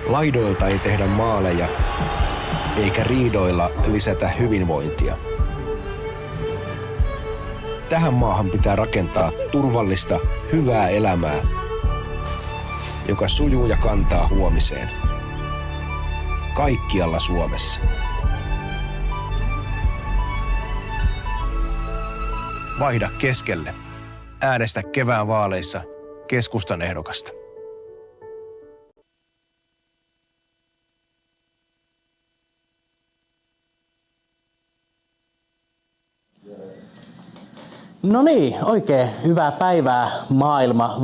Laidoilta ei tehdä maaleja, eikä riidoilla lisätä hyvinvointia. Tähän maahan pitää rakentaa turvallista, hyvää elämää, joka sujuu ja kantaa huomiseen. Kaikkialla Suomessa. Vaihda keskelle. Äänestä kevään vaaleissa keskustan ehdokasta. No niin, oikein hyvää päivää maailma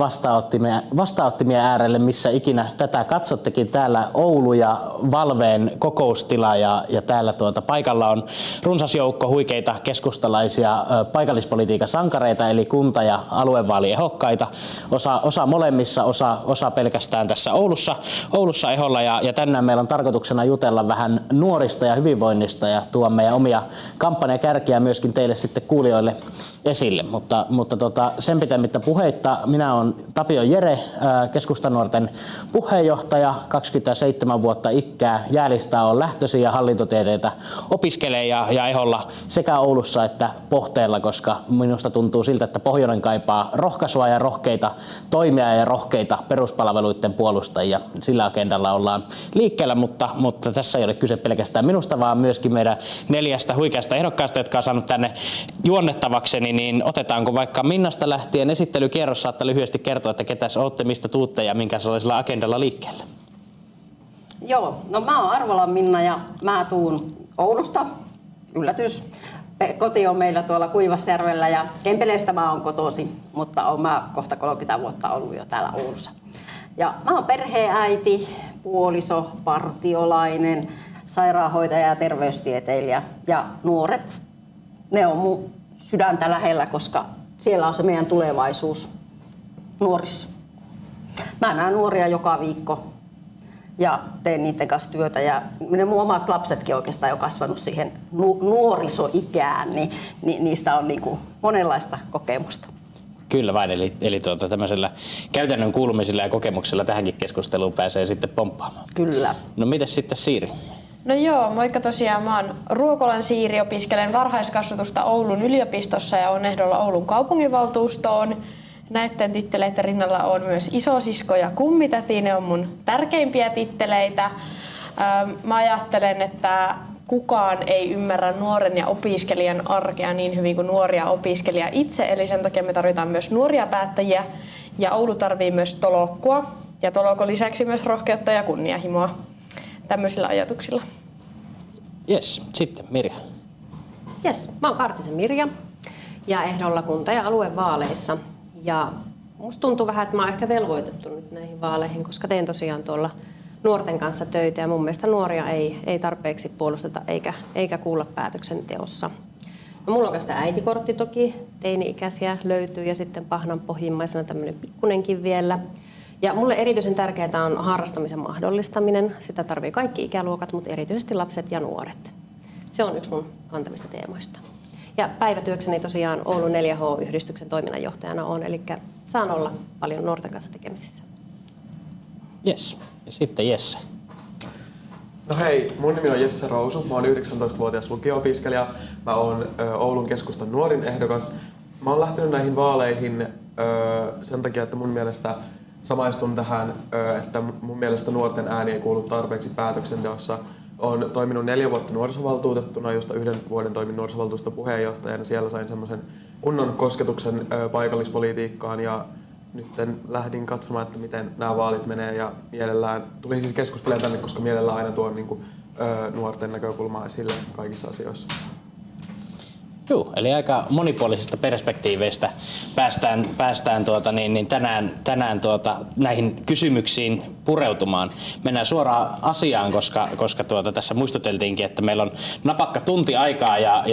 vastaanottimien äärelle, missä ikinä tätä katsottekin. Täällä Oulu ja Valveen kokoustila ja täällä paikalla on runsas joukko huikeita keskustalaisia paikallispolitiikan sankareita, eli kunta- ja aluevaaliehdokkaita. Osa molemmissa, osa pelkästään tässä Oulussa eholla ja tänään meillä on tarkoituksena jutella vähän nuorista ja hyvinvoinnista ja tuoda meidän omia kampanjakärkiä myöskin teille sitten kuulijoille esille. Mutta sen pitemmittä puheitta, minä olen Tapio Jere, keskustanuorten puheenjohtaja, 27 vuotta ikää, Jäälistä on lähtöisin ja hallintotieteitä opiskelee ja eholla sekä Oulussa että Pohteella, koska minusta tuntuu siltä, että Pohjoinen kaipaa rohkaisua ja rohkeita toimia ja rohkeita peruspalveluiden puolustajia. Sillä agendalla ollaan liikkeellä, mutta tässä ei ole kyse pelkästään minusta, vaan myöskin meidän 4 huikeasta ehdokkaasta, jotka on saanut tänne juonnettavakseni, niin otetaanko vaikka Minnasta lähtien esittelykierros, saatte lyhyesti kertoa, että ketäs olette, mistä tuutte ja minkälaisella agendalla liikkeelle? Joo, no mä oon Arvolan Minna ja mä tuun Oulusta, yllätys. Koti on meillä tuolla Kuivasjärvellä ja Kempeleestä mä oon kotoisin, mutta oon mä kohta 30 vuotta ollut jo täällä Oulussa. Ja mä oon perheenäiti, puoliso, partiolainen, sairaanhoitaja ja terveystieteilijä ja nuoret, ne on mun sydäntä lähellä, koska siellä on se meidän tulevaisuus nuorissa. Mä näen nuoria joka viikko ja teen niiden kanssa työtä ja mun omat lapsetkin oikeastaan jo kasvanut siihen nuorisoikään, niin niistä on niin kuin monenlaista kokemusta. Kyllä vain, eli tämmöisellä käytännön kuulumisilla ja kokemuksella tähänkin keskusteluun pääsee sitten pomppaamaan. Kyllä. No mites sitten Siiri? No joo, moikka tosiaan. Mä oon Ruokolan Siiri, opiskelen varhaiskasvatusta Oulun yliopistossa ja on ehdolla Oulun kaupunginvaltuustoon. Näiden titteleiden rinnalla on myös isosisko ja kummitäti, ne on mun tärkeimpiä titteleitä. Mä ajattelen, että kukaan ei ymmärrä nuoren ja opiskelijan arkea niin hyvin kuin nuoria opiskelija itse, eli sen takia me tarvitaan myös nuoria päättäjiä ja Oulu tarvii myös tolokkua ja tolokon lisäksi myös rohkeutta ja kunnianhimoa. Tämmöisillä ajatuksilla. Jes, sitten Mirja. Jes, mä oon Kartisen Mirja ja ehdolla kunta- ja aluevaaleissa. Ja musta tuntuu vähän, että mä oon ehkä velvoitettu nyt näihin vaaleihin, koska teen tosiaan tuolla nuorten kanssa töitä ja mun mielestä nuoria ei tarpeeksi puolusteta eikä kuulla päätöksenteossa. No, mulla on oikeastaan äitikortti toki, teini-ikäisiä löytyy ja sitten pahnan pohjimmaisena tämmöinen pikkunenkin vielä. Ja mulle erityisen tärkeää on harrastamisen mahdollistaminen. Sitä tarvii kaikki ikäluokat, mutta erityisesti lapset ja nuoret. Se on yksi mun kantavista teemoista. Ja päivätyökseni tosiaan Oulun 4H-yhdistyksen toiminnanjohtajana on, eli saan olla paljon nuorten kanssa tekemisissä. Jes, ja sitten Jesse. No hei, mun nimi on Jesse Rousu. Mä oon 19-vuotias lukio-opiskelija. Mä oon Oulun keskustan nuorin ehdokas. Mä oon lähtenyt näihin vaaleihin sen takia, että mun mielestä samaistun tähän, että mun mielestä nuorten ääni ei kuulu tarpeeksi päätöksenteossa. Olen toiminut 4 vuotta nuorisovaltuutettuna, josta 1 vuoden toimin nuorisovaltuuston puheenjohtajana. Siellä sain semmoisen kunnon kosketuksen paikallispolitiikkaan ja nyt lähdin katsomaan, että miten nämä vaalit menee ja mielellään tulin siis keskustelemaan tänne, koska mielellään aina tuon niin kuin, nuorten näkökulmaa esille kaikissa asioissa. Joo, eli aika monipuolisista perspektiiveistä päästään tänään näihin kysymyksiin pureutumaan. Mennään suoraan asiaan, koska tässä muistuteltiinkin, että meillä on napakka tunti aikaa ja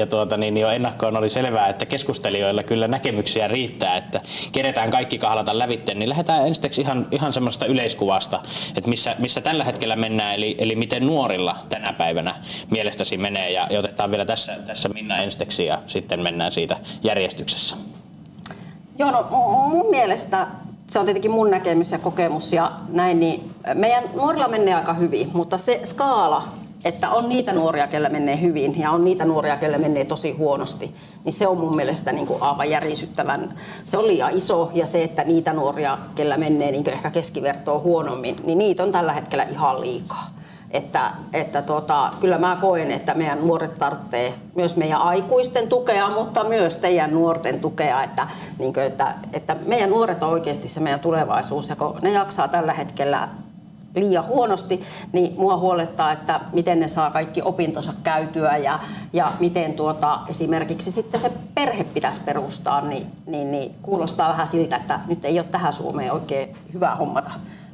jo ennakkoon oli selvää, että keskustelijoilla kyllä näkemyksiä riittää, että keretään kaikki kahlata lävitse, niin lähdetään ensiksi ihan semmoista yleiskuvasta, että missä tällä hetkellä mennään, eli miten nuorilla tänä päivänä mielestäsi menee ja otetaan vielä tässä Minna ensiksi ja sitten mennään siitä järjestyksessä. Joo, no mun mielestä se on tietenkin mun näkemys ja kokemus ja näin, niin meidän nuorilla menee aika hyvin, mutta se skaala, että on niitä nuoria, kellä menee hyvin ja on niitä nuoria, kellä menee tosi huonosti, niin se on mun mielestä niin kuin aivan järisyttävän, se on liian iso ja se, että niitä nuoria, kellä menee niin kuin ehkä keskivertoa huonommin, niin niitä on tällä hetkellä ihan liikaa. Kyllä mä koen, että meidän nuoret tarvitsee myös meidän aikuisten tukea, mutta myös teidän nuorten tukea, että meidän nuoret on oikeasti se meidän tulevaisuus ja kun ne jaksaa tällä hetkellä liian huonosti, niin mua huolettaa, että miten ne saa kaikki opintonsa käytyä ja miten esimerkiksi sitten se perhe pitäisi perustaa, niin kuulostaa vähän siltä, että nyt ei ole tähän Suomeen oikein hyvä hommata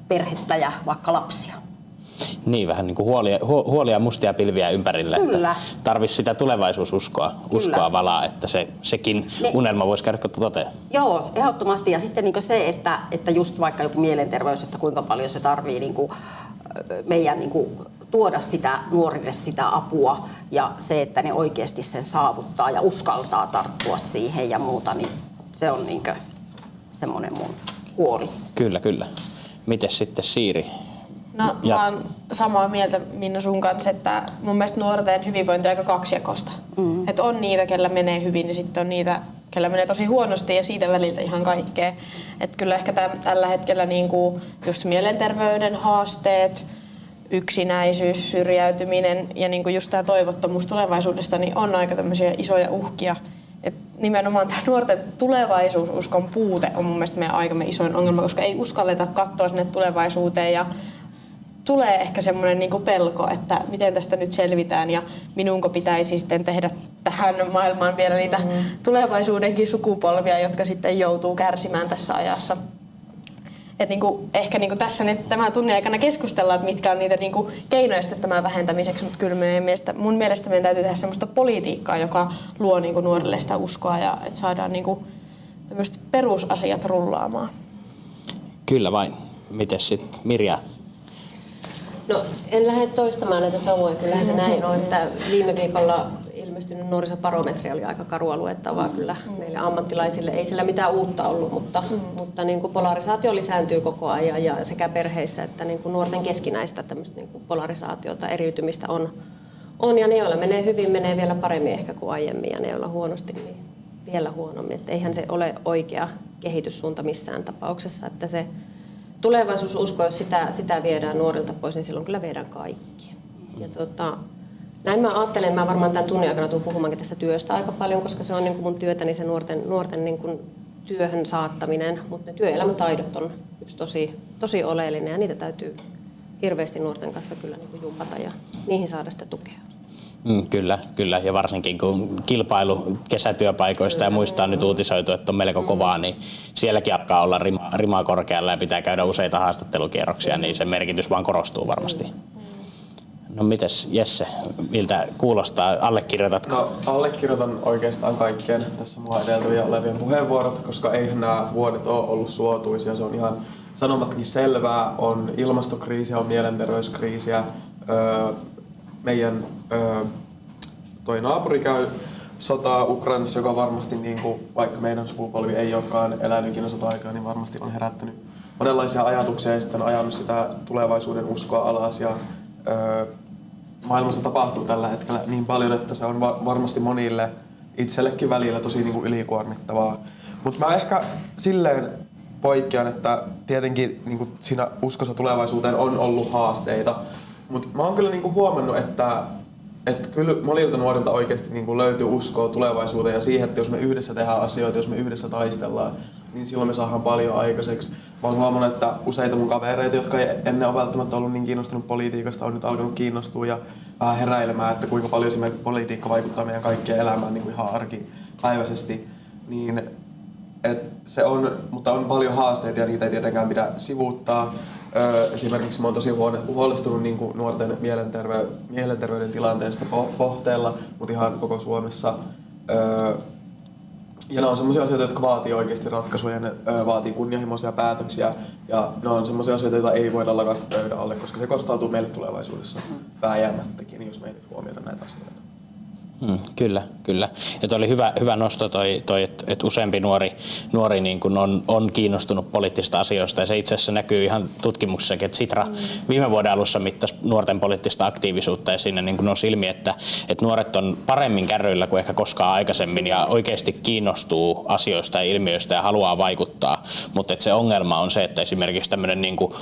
perhettä ja vaikka lapsia. Niin, vähän niin kuin huolia mustia pilviä ympärillä, Kyllä. että tarvitsisi sitä tulevaisuususkoa valaa, että sekin unelma voisi käydä toteen. Joo, ehdottomasti. Ja sitten niin se, että just vaikka joku mielenterveys, että kuinka paljon se tarvii niin meidän niin tuoda sitä nuorille sitä apua ja se, että ne oikeasti sen saavuttaa ja uskaltaa tarttua siihen ja muuta, niin se on niin semmoinen mun huoli. Kyllä. Mites sitten Siiri? No mä oon samaa mieltä Minna sun kanssa, että mun mielestä nuorten hyvinvointi on aika kaksijakosta. Että on niitä, kellä menee hyvin ja sitten on niitä, kellä menee tosi huonosti ja siitä väliltä ihan kaikkea. Että kyllä ehkä tällä hetkellä niinku just mielenterveyden haasteet, yksinäisyys, syrjäytyminen ja niinku just tämä toivottomuus tulevaisuudesta niin on aika tämmöisiä isoja uhkia. Et nimenomaan tämä nuorten tulevaisuususkon puute on mun mielestä meidän aikamme isoin ongelma, koska ei uskalleta katsoa sinne tulevaisuuteen ja tulee ehkä semmoinen niinku pelko, että miten tästä nyt selvitään ja minunko pitäisi sitten tehdä tähän maailmaan vielä niitä tulevaisuudenkin sukupolvia, jotka sitten joutuu kärsimään tässä ajassa. Et niinku, ehkä niinku tässä nyt tämän tunnin aikana keskustellaan, että mitkä on niitä niinku keinoja tämän vähentämiseksi, mutta kyllä mun mielestä meidän täytyy tehdä semmoista politiikkaa, joka luo niinku nuorille sitä uskoa ja että saadaan niinku tämmöiset perusasiat rullaamaan. Kyllä vain. Mites sitten Mirja? No en lähde toistamaan näitä samoja, kyllähän se näin on, että viime viikolla ilmestynyt nuorisobarometri oli aika karua luettavaa kyllä meille ammattilaisille. Ei sillä mitään uutta ollut, mutta niin kuin polarisaatio lisääntyy koko ajan ja sekä perheissä että niin kuin nuorten keskinäistä tämmöistä niin kuin polarisaatiota, eriytymistä on ja ne, joilla menee hyvin, menee vielä paremmin ehkä kuin aiemmin ja ne, joilla huonosti, niin vielä huonommin. Että eihän se ole oikea kehityssuunta missään tapauksessa, että se tulevaisuususko, jos sitä viedään nuorilta pois, niin silloin kyllä viedään kaikki. Ja näin mä ajattelen, että mä varmaan tämän tunnin aikana tulen puhumaankin tästä työstä aika paljon, koska se on niin kuin mun työtäni se nuorten niin kuin työhön saattaminen, mutta ne työelämätaidot on yksi tosi oleellinen ja niitä täytyy hirveästi nuorten kanssa kyllä niin kuin jumpata ja niihin saada sitä tukea. Kyllä. Ja varsinkin kun kilpailu kesätyöpaikoista ja muista on nyt uutisoitu, että on melko kovaa, niin sielläkin alkaa olla rimaa korkealla ja pitää käydä useita haastattelukierroksia, niin se merkitys vaan korostuu varmasti. No mites Jesse, miltä kuulostaa? Allekirjoitatko? No allekirjoitan oikeastaan kaikkien tässä mua edeltäviä olevien puheenvuorot, koska eihän nämä vuodet ole ollut suotuisia. Se on ihan sanomattakin selvää. On ilmastokriisiä, on mielenterveyskriisiä. Meidän toi naapuri käy sotaa Ukrainassa, joka varmasti, niin kuin, vaikka meidän sukupolvi ei olekaan elänyt ikinä sota-aikaa, niin varmasti on herättänyt monenlaisia ajatuksia ja sitten ajanut sitä tulevaisuuden uskoa alas. Ja, maailmassa tapahtuu tällä hetkellä niin paljon, että se on varmasti monille itsellekin välillä tosi niin kuin ylikuormittavaa. Mutta mä ehkä silleen poikkean, että tietenkin niin kuin siinä uskossa tulevaisuuteen on ollut haasteita. Mutta mä oon kyllä niinku huomannut, että kyllä monilta nuorilta oikeasti niinku löytyy uskoa tulevaisuuteen ja siihen, että jos me yhdessä tehdään asioita, jos me yhdessä taistellaan, niin silloin me saadaan paljon aikaiseksi. Mä oon huomannut, että useita mun kavereita, jotka ei ennen ole välttämättä ollut niin kiinnostunut politiikasta, on nyt alkanut kiinnostua ja vähän heräilemään, että kuinka paljon esimerkiksi politiikka vaikuttaa meidän kaikkien elämään niin kuin ihan arkipäiväisesti. Niin, se on, mutta on paljon haasteita ja niitä ei tietenkään pidä sivuuttaa. Esimerkiksi mä oon tosi huolestunut niin kuin nuorten mielenterveyden tilanteesta Pohteella, mutta ihan koko Suomessa. Ja ne on sellaisia asioita, jotka vaatii oikeasti ratkaisuja, ne vaatii kunnianhimoisia päätöksiä ja ne on sellaisia asioita, joita ei voida lakasta pöydän alle, koska se kostautuu meille tulevaisuudessa vääjäämättäkin, jos me ei nyt huomioida näitä asioita. Kyllä. Ja toi oli hyvä nosto toi että useampi nuori niin kun on kiinnostunut poliittisista asioista, ja se itse asiassa näkyy ihan tutkimuksessakin, että Sitra viime vuoden alussa mittasi nuorten poliittista aktiivisuutta, ja siinä niin kun on ilmi, että nuoret on paremmin kärryillä kuin ehkä koskaan aikaisemmin ja oikeasti kiinnostuu asioista ja ilmiöistä ja haluaa vaikuttaa, mutta että se ongelma on se, että esimerkiksi tämmöinen niin kuin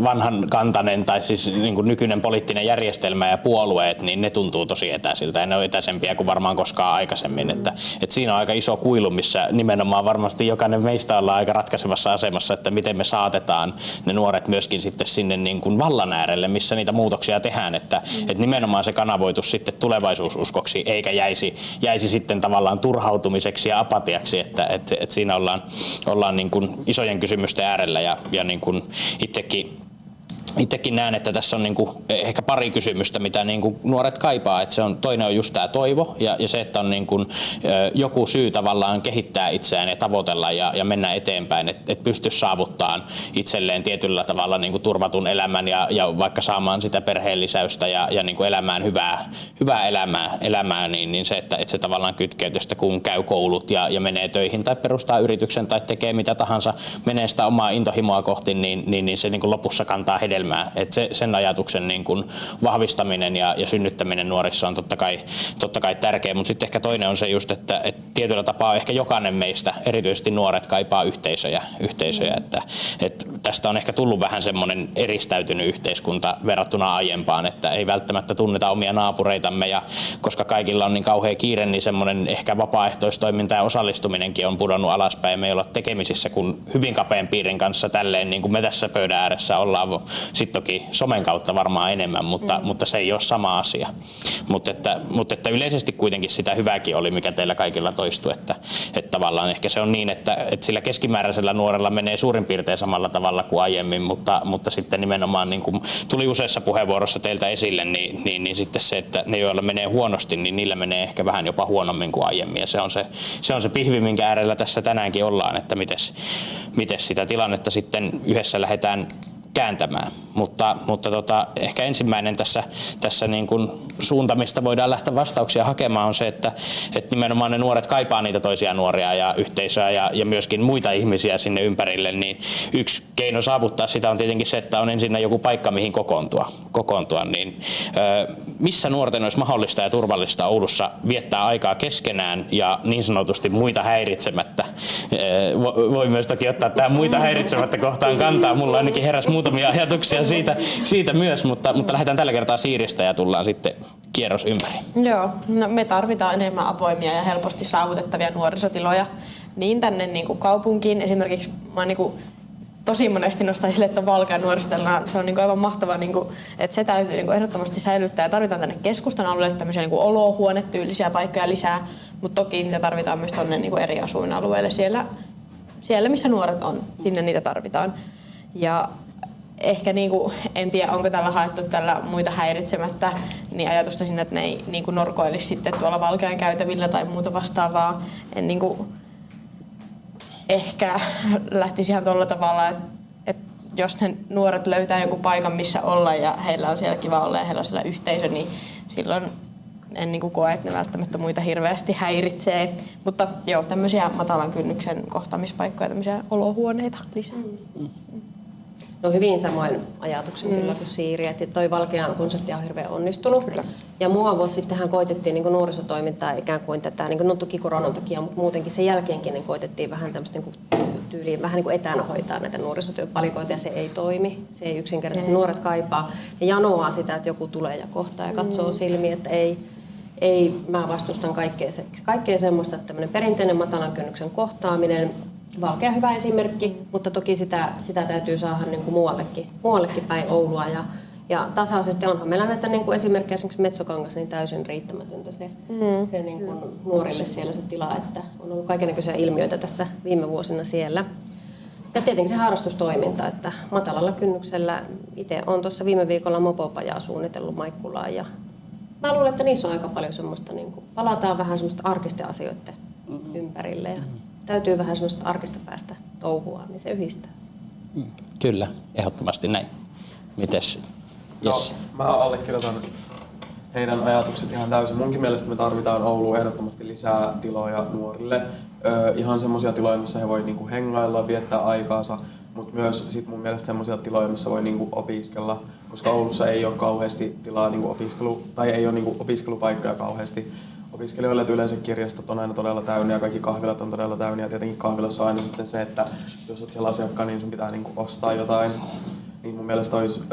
vanhan kantainen tai siis niin kuin nykyinen poliittinen järjestelmä ja puolueet, niin ne tuntuu tosi etäisiltä ja ne on etäisempiä kuin varmaan koskaan aikaisemmin. Että siinä on aika iso kuilu, missä nimenomaan varmasti jokainen meistä ollaan aika ratkaisevassa asemassa, että miten me saatetaan ne nuoret myöskin sitten sinne niin kuin vallan äärelle, missä niitä muutoksia tehdään, että nimenomaan se kanavoitus sitten tulevaisuususkoksi eikä jäisi sitten tavallaan turhautumiseksi ja apatiaksi, että siinä ollaan niin kuin isojen kysymysten äärellä ja niin kuin itsekin näen, että tässä on niinku ehkä pari kysymystä, mitä niinku nuoret kaipaa. Että toinen on just tämä toivo ja se, että on niinku joku syy tavallaan kehittää itseään ja tavoitella ja mennä eteenpäin, että pystyisi saavuttamaan itselleen tietyllä tavalla niinku turvatun elämän ja vaikka saamaan sitä perheen lisäystä ja niinku elämään hyvää elämää niin se, että se tavallaan kytkeytystä, kun käy koulut ja menee töihin tai perustaa yrityksen tai tekee mitä tahansa, menee sitä omaa intohimoa kohti, niin se niinku lopussa kantaa hedelmää. Että sen ajatuksen niin kuin vahvistaminen ja synnyttäminen nuorissa on totta kai tärkeä, mutta sitten ehkä toinen on se just, että tietyllä tapaa ehkä jokainen meistä, erityisesti nuoret, kaipaa yhteisöjä että tästä on ehkä tullut vähän semmoinen eristäytynyt yhteiskunta verrattuna aiempaan, että ei välttämättä tunneta omia naapureitamme ja koska kaikilla on niin kauhea kiire, niin semmoinen ehkä vapaaehtoistoiminta ja osallistuminenkin on pudonnut alaspäin. Me ei olla tekemisissä kuin hyvin kapean piirin kanssa tälleen, niin kuin me tässä pöydän ääressä ollaan. Sitten toki somen kautta varmaan enemmän, mutta se ei ole sama asia. Mutta että yleisesti kuitenkin sitä hyvääkin oli, mikä teillä kaikilla toistui, että tavallaan ehkä se on niin, että sillä keskimääräisellä nuorella menee suurin piirtein samalla tavalla kuin aiemmin, mutta sitten nimenomaan niin kuin tuli useassa puheenvuorossa teiltä esille, niin sitten se, että ne joilla menee huonosti, niin niillä menee ehkä vähän jopa huonommin kuin aiemmin. Ja se on se pihvi, minkä äärellä tässä tänäänkin ollaan, että miten sitä tilannetta sitten yhdessä lähdetään kääntämään. Mutta ehkä ensimmäinen tässä niin kuin suunta, mistä voidaan lähteä vastauksia hakemaan, on se, että nimenomaan ne nuoret kaipaa niitä toisia nuoria ja yhteisöä ja myöskin muita ihmisiä sinne ympärille, niin yksi keino saavuttaa sitä on tietenkin se, että on ensin joku paikka, mihin kokoontua. Niin, missä nuorten olisi mahdollista ja turvallista Oulussa viettää aikaa keskenään ja niin sanotusti muita häiritsemättä? Voi myös toki ottaa tämä muita häiritsemättä kohtaan kantaa. Mulla ainakin heräsi muutamia ajatuksia siitä myös, mutta lähdetään tällä kertaa Siiristä ja tullaan sitten kierros ympäri. Joo, no me tarvitaan enemmän avoimia ja helposti saavutettavia nuorisotiloja niin tänne niin kuin kaupunkiin. Esimerkiksi mä niin kuin tosi monesti nostan sille, että Valkean nuorisotellaan se on niin kuin aivan mahtavaa, niin kuin, että se täytyy niin kuin ehdottomasti säilyttää ja tarvitaan tänne keskustan alueelle tämmöisiä niin kuin olohuonetyylisiä paikkoja lisää, mutta toki niitä tarvitaan myös tuonne niin kuin eri asuinalueille siellä, missä nuoret on, sinne niitä tarvitaan. Ja ehkä niinku, en tiedä, onko tällä haettu tällä muita häiritsemättä, niin ajatusta sinne, että ne ei niinku norkoilisi sitten tuolla Valkean käytävillä tai muuta vastaavaa. En niinku, ehkä lähtisi ihan tuolla tavalla, että jos ne nuoret löytää jonkun paikan, missä olla ja heillä on siellä kiva olla ja heillä on siellä yhteisö, niin silloin en niinku koe, että ne välttämättä muita hirveästi häiritsee. Mutta joo, tämmöisiä matalan kynnyksen kohtaamispaikkoja, tämmöisiä olohuoneita lisää. No hyvin samoin ajatuksen kyllä kuin Siiri, että toi Valkean konsepti on hirveän onnistunut. Kyllä. Ja muutama vuosi sittenhän koitettiin niin kuin nuorisotoimintaa ikään kuin tätä, niin kuin, no toki koronan takia, mutta muutenkin sen jälkeenkin niin koitettiin vähän tämmöistä niin tyyliin, vähän niin kuin etänä hoitaa näitä nuorisotyöpalikoita ja se ei toimi. Se ei yksinkertaisesti, nuoret kaipaa ja janoaa sitä, että joku tulee ja kohtaa ja katsoo silmiin, että ei, mä vastustan kaikkea semmoista, että tämmöinen perinteinen matalan kynnyksen kohtaaminen, Valkea hyvä esimerkki, mutta toki sitä täytyy saada niin kuin muuallekin päin Oulua ja tasaisesti onhan meillä näitä niin kuin esimerkkejä, esimerkiksi Metsokangas, niin täysin riittämätöntä se niin kuin nuorille siellä se tila, että on ollut kaikennäköisiä ilmiöitä tässä viime vuosina siellä. Ja tietenkin se harrastustoiminta, että matalalla kynnyksellä itse olen tuossa viime viikolla mopopajaa suunnitellut Maikkulaan ja mä luulen, että niissä on aika paljon semmoista, niin kuin, palataan vähän semmoista arkisten asioiden ympärille ja täytyy vähän semmoista arkista päästä touhua, niin se yhdistää. Kyllä, ehdottomasti näin. Mites? Yes. No, mä allekirjoitan heidän ajatukset ihan täysin. Munkin mielestä me tarvitaan Ouluun ehdottomasti lisää tiloja nuorille. Ihan semmoisia tiloja, missä he voi niinku hengailla, viettää aikaansa, mutta myös sit mun mielestä semmoisia tiloja, missä voi niinku opiskella, koska Oulussa ei ole kauheasti tilaa niinku tai ei ole niinku opiskelupaikkoja kauheasti opiskelijoille, että yleensä kirjastot on aina todella täynnä ja kaikki kahvilat on todella täynnä ja tietenkin kahvilassa on aina sitten se, että jos olet siellä asiakkaan, niin sun pitää niinku ostaa jotain. Niin mun mielestä olisi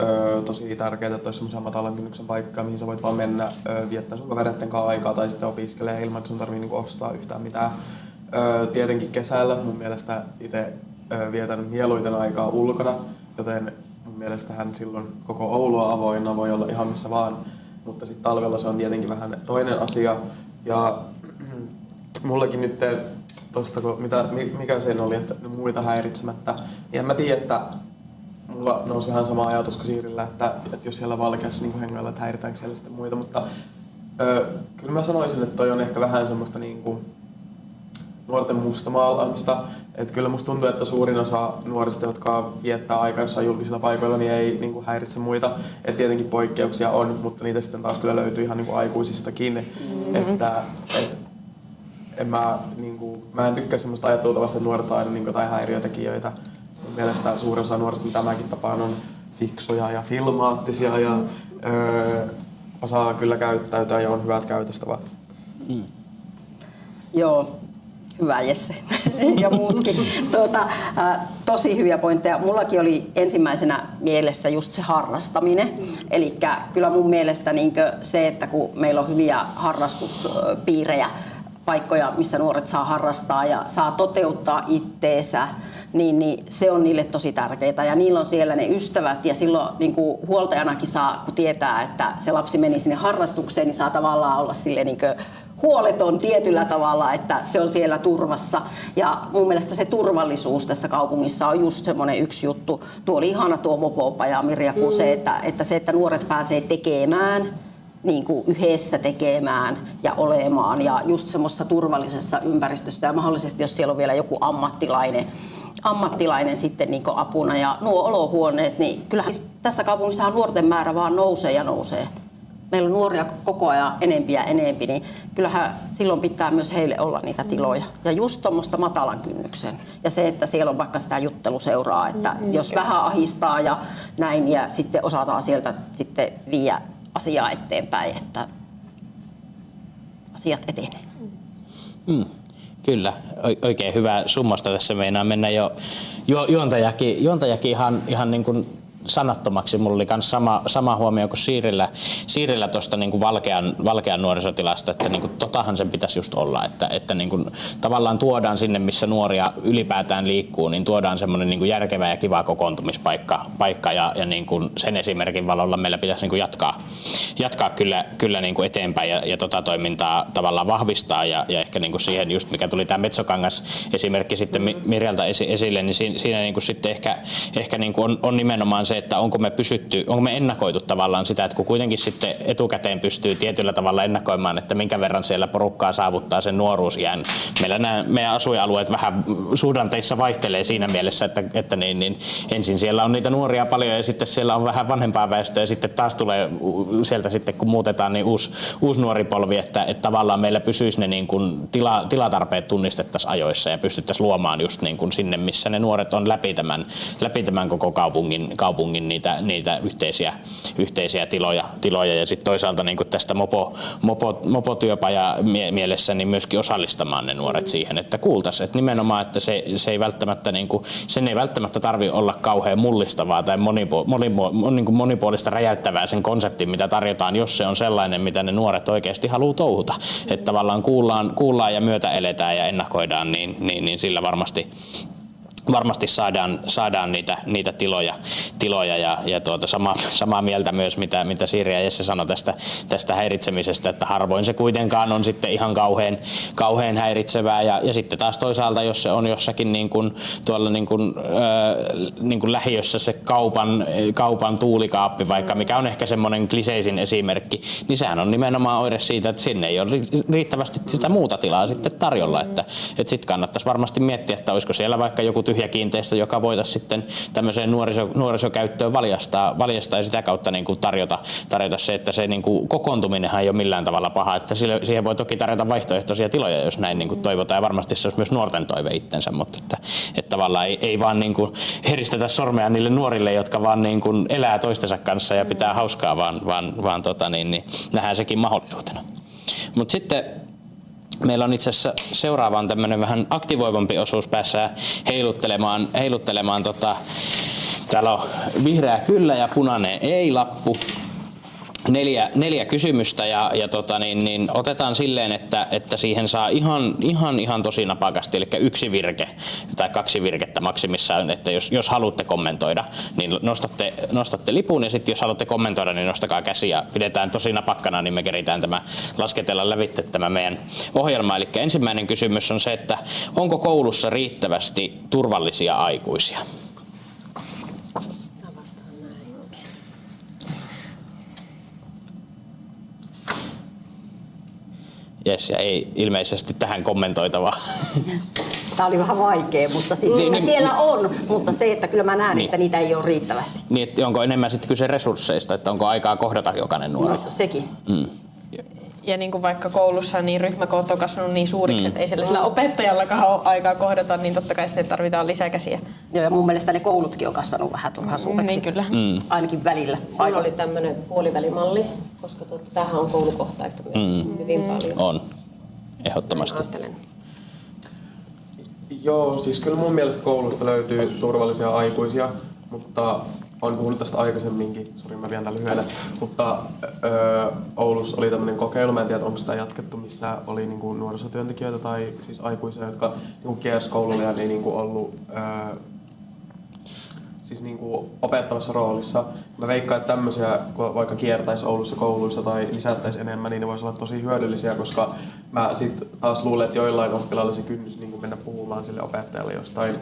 tosi tärkeää, että olisi semmoisia matalan kynnyksen paikkoja, mihin sä voit vaan mennä viettää sun kavereitten kanssa aikaa tai sitten opiskelee ilman, että sun tarvii niinku ostaa yhtään mitään. Tietenkin kesällä mun mielestä itse vietän mieluiten aikaa ulkona, joten mun mielestähän silloin koko Oulu on avoinna, voi olla ihan missä vaan. Mutta sitten talvella se on tietenkin vähän toinen asia. Ja mullakin nyt tosta, mikä sen oli, että muita häiritsemättä, niin en mä tiedä, että mulla nousi vähän sama ajatus kuin Siirillä, että jos siellä valkeassa niin hengailla, että häiritäänkö siellä sitten muita, mutta kyllä mä sanoisin, että toi on ehkä vähän semmoista niin kuin nuorten mustamaalaamista. Että kyllä musta tuntuu, että suurin osa nuorista, jotka viettää aikaa jossain julkisilla paikoilla, niin ei niin kuin häiritse muita. Et tietenkin poikkeuksia on, mutta niitä sitten taas kyllä löytyy ihan niin kuin aikuisistakin. Mä en tykkää semmoista ajattelutavasta, että nuoret on aina niin jotain häiriötekijöitä. Mun mielestä suurin osa nuorista, mitä mäkin tapaan, on fiksuja ja filmaattisia ja osaa kyllä käyttäytyä ja on hyvät käytöstavat. Joo, hyvä Jesse ja muutkin. Tosi hyviä pointteja. Mullakin oli ensimmäisenä mielessä just se harrastaminen. Eli kyllä mun mielestä se, että kun meillä on hyviä harrastuspiirejä, paikkoja, missä nuoret saa harrastaa ja saa toteuttaa itteensä, niin se on niille tosi tärkeää. Ja niillä on siellä ne ystävät ja silloin niin kuin huoltajanakin saa, kun tietää, että se lapsi meni sinne harrastukseen, niin saa tavallaan olla sille niin kuin huoleton tietyllä tavalla, että se on siellä turvassa. Ja mun mielestä se turvallisuus tässä kaupungissa on just semmoinen yksi juttu. Tuo oli ihana tuo Mopopa ja Mirja Kuse, että nuoret pääsee tekemään, niin kuin yhdessä tekemään ja olemaan ja just semmoisessa turvallisessa ympäristössä ja mahdollisesti, jos siellä on vielä joku ammattilainen sitten niin kuin apuna ja nuo olohuoneet, niin kyllähän tässä kaupungissahan nuorten määrä vaan nousee ja nousee. Meillä on nuoria koko ajan enempi ja enempi, niin kyllähän silloin pitää myös heille olla niitä tiloja. Ja just tuommoista matalan kynnyksen. Ja se, että siellä on vaikka sitä jutteluseuraa, että jos vähän ahistaa ja näin, ja sitten osataan sieltä sitten viedä asiaa eteenpäin, että asiat etenee. Kyllä, oikein hyvä summasta tässä meinaa mennä jo juontajakin ihan niin kuin sanattomaksi. Mulla oli myös sama huomio kuin Siirillä tuosta niin kuin valkean nuorisotilasta, että niin kuin totahan sen pitäisi just olla, että niin kuin tavallaan tuodaan sinne, missä nuoria ylipäätään liikkuu, niin tuodaan semmoinen niin kuin järkevä ja kiva kokoontumispaikka ja niin kuin sen esimerkin valolla meillä pitäisi niin kuin jatkaa kyllä niin kuin eteenpäin ja tota toimintaa tavallaan vahvistaa ja ehkä niin kuin siihen just mikä tuli tämä Metsokangas esimerkki sitten Mirjalta esille, niin siinä niin kuin sitten ehkä niin kuin on nimenomaan se, että onko me ennakoitu tavallaan sitä, että kun kuitenkin sitten etukäteen pystyy tietyllä tavalla ennakoimaan, että minkä verran siellä porukkaa saavuttaa sen nuoruusiän. Meidän asuinalueet vähän suhdanteissa vaihtelee siinä mielessä, että niin, ensin siellä on niitä nuoria paljon ja sitten siellä on vähän vanhempaa väestöä ja sitten taas tulee sieltä sitten kun muutetaan niin uusi nuori polvi, että tavallaan meillä pysyisi ne niin kuin tilatarpeet tunnistettaisiin ajoissa ja pystyttäisiin luomaan just niin kuin sinne, missä ne nuoret on läpi tämän koko kaupungin niitä yhteisiä tiloja ja sitten toisaalta niin kuin tästä mopotyöpaja mielessä niin myöskin osallistamaan ne nuoret siihen, että kuultaisiin, että nimenomaan, että se ei välttämättä niin kuin, sen ei välttämättä tarvitse olla kauhean mullistavaa tai monipuolista räjäyttävää sen konseptin, mitä tarjotaan, jos se on sellainen, mitä ne nuoret oikeasti haluaa touhuta. Että tavallaan kuullaan ja myötä eletään ja ennakoidaan, niin sillä varmasti saadaan niitä tiloja ja samaa mieltä myös, mitä Siiri ja Jesse sanoi tästä häiritsemisestä, että harvoin se kuitenkaan on sitten ihan kauhean häiritsevää ja sitten taas toisaalta, jos se on jossakin niin kuin tuolla niin kuin lähiössä se kaupan tuulikaappi vaikka, mikä on ehkä semmoinen kliseisin esimerkki, niin sehän on nimenomaan oire siitä, että sinne ei ole riittävästi sitä muuta tilaa sitten tarjolla, että sitten kannattaisi varmasti miettiä, että olisiko siellä vaikka joku tyhjä tyhjä kiinteistö, joka voitaisiin sitten tämmöiseen nuorisokäyttöön valjastaa ja sitä kautta niin kuin tarjota se, että se niin kuin kokoontuminenhan ei ole millään tavalla paha, että siihen voi toki tarjota vaihtoehtoisia tiloja, jos näin niin kuin toivotaan, ja varmasti se olisi myös nuorten toive itsensä, mutta että tavallaan ei vaan niin kuin heristetä sormea niille nuorille, jotka vaan niin kuin elää toistensa kanssa ja pitää hauskaa, vaan nähdään sekin mahdollisuutena. Mutta sitten meillä on itse asiassa seuraavaan tämmöinen vähän aktivoivampi osuus, päässään heiluttelemaan täällä on vihreä kyllä ja punainen ei-lappu. 4 kysymystä ja otetaan silleen, että siihen saa ihan tosi napakasti, eli 1 virke tai 2 virkettä maksimissaan, että jos haluatte kommentoida, niin nostatte lipun, ja sitten jos haluatte kommentoida, niin nostakaa käsi ja pidetään tosi napakkana, niin me keritään lasketella lävitse tämä meidän ohjelma. Eli ensimmäinen kysymys on se, että onko koulussa riittävästi turvallisia aikuisia? Jes, ja ei ilmeisesti tähän kommentoitavaa. Tämä oli vähän vaikea, mutta siis siellä on, mutta se, että kyllä mä näen, että niitä ei ole riittävästi. Niin, että onko enemmän sitten kyse resursseista, että onko aikaa kohdata jokainen nuori? No, sekin. Ja niin kuin vaikka koulussa niin ryhmäkoot on kasvanut niin suuriksi, että ei sillä opettajallakaan ole aikaa kohdata, niin totta kai sinne tarvitaan lisäkäsiä. Joo, ja mun mielestä ne koulutkin on kasvanut vähän turhaan suureksi. Niin kyllä. Ainakin välillä. Meillä oli tämmöinen puolivälimalli, koska tämähän on koulukohtaista myös hyvin paljon. On, ehdottomasti. Joo, siis kyllä mun mielestä koulusta löytyy turvallisia aikuisia, mutta olen puhunut tästä aikaisemminkin, sori mä vien tämän lyhyenä, mutta Oulussa oli tämmöinen kokeilu, mä en tiedä onko sitä jatkettu, missä oli niinku nuorisotyöntekijöitä tai siis aikuisia, jotka niinku kiersi koululla ja ei niinku ollut siis niinku opettamassa roolissa. Mä veikkaan, että tämmöisiä, kun vaikka kiertäisi Oulussa kouluissa tai lisättäisi enemmän, niin ne voisi olla tosi hyödyllisiä, koska mä sit taas luulen, että joillain oppilailla se kynnys niin mennä puhumaan sille opettajalle jostain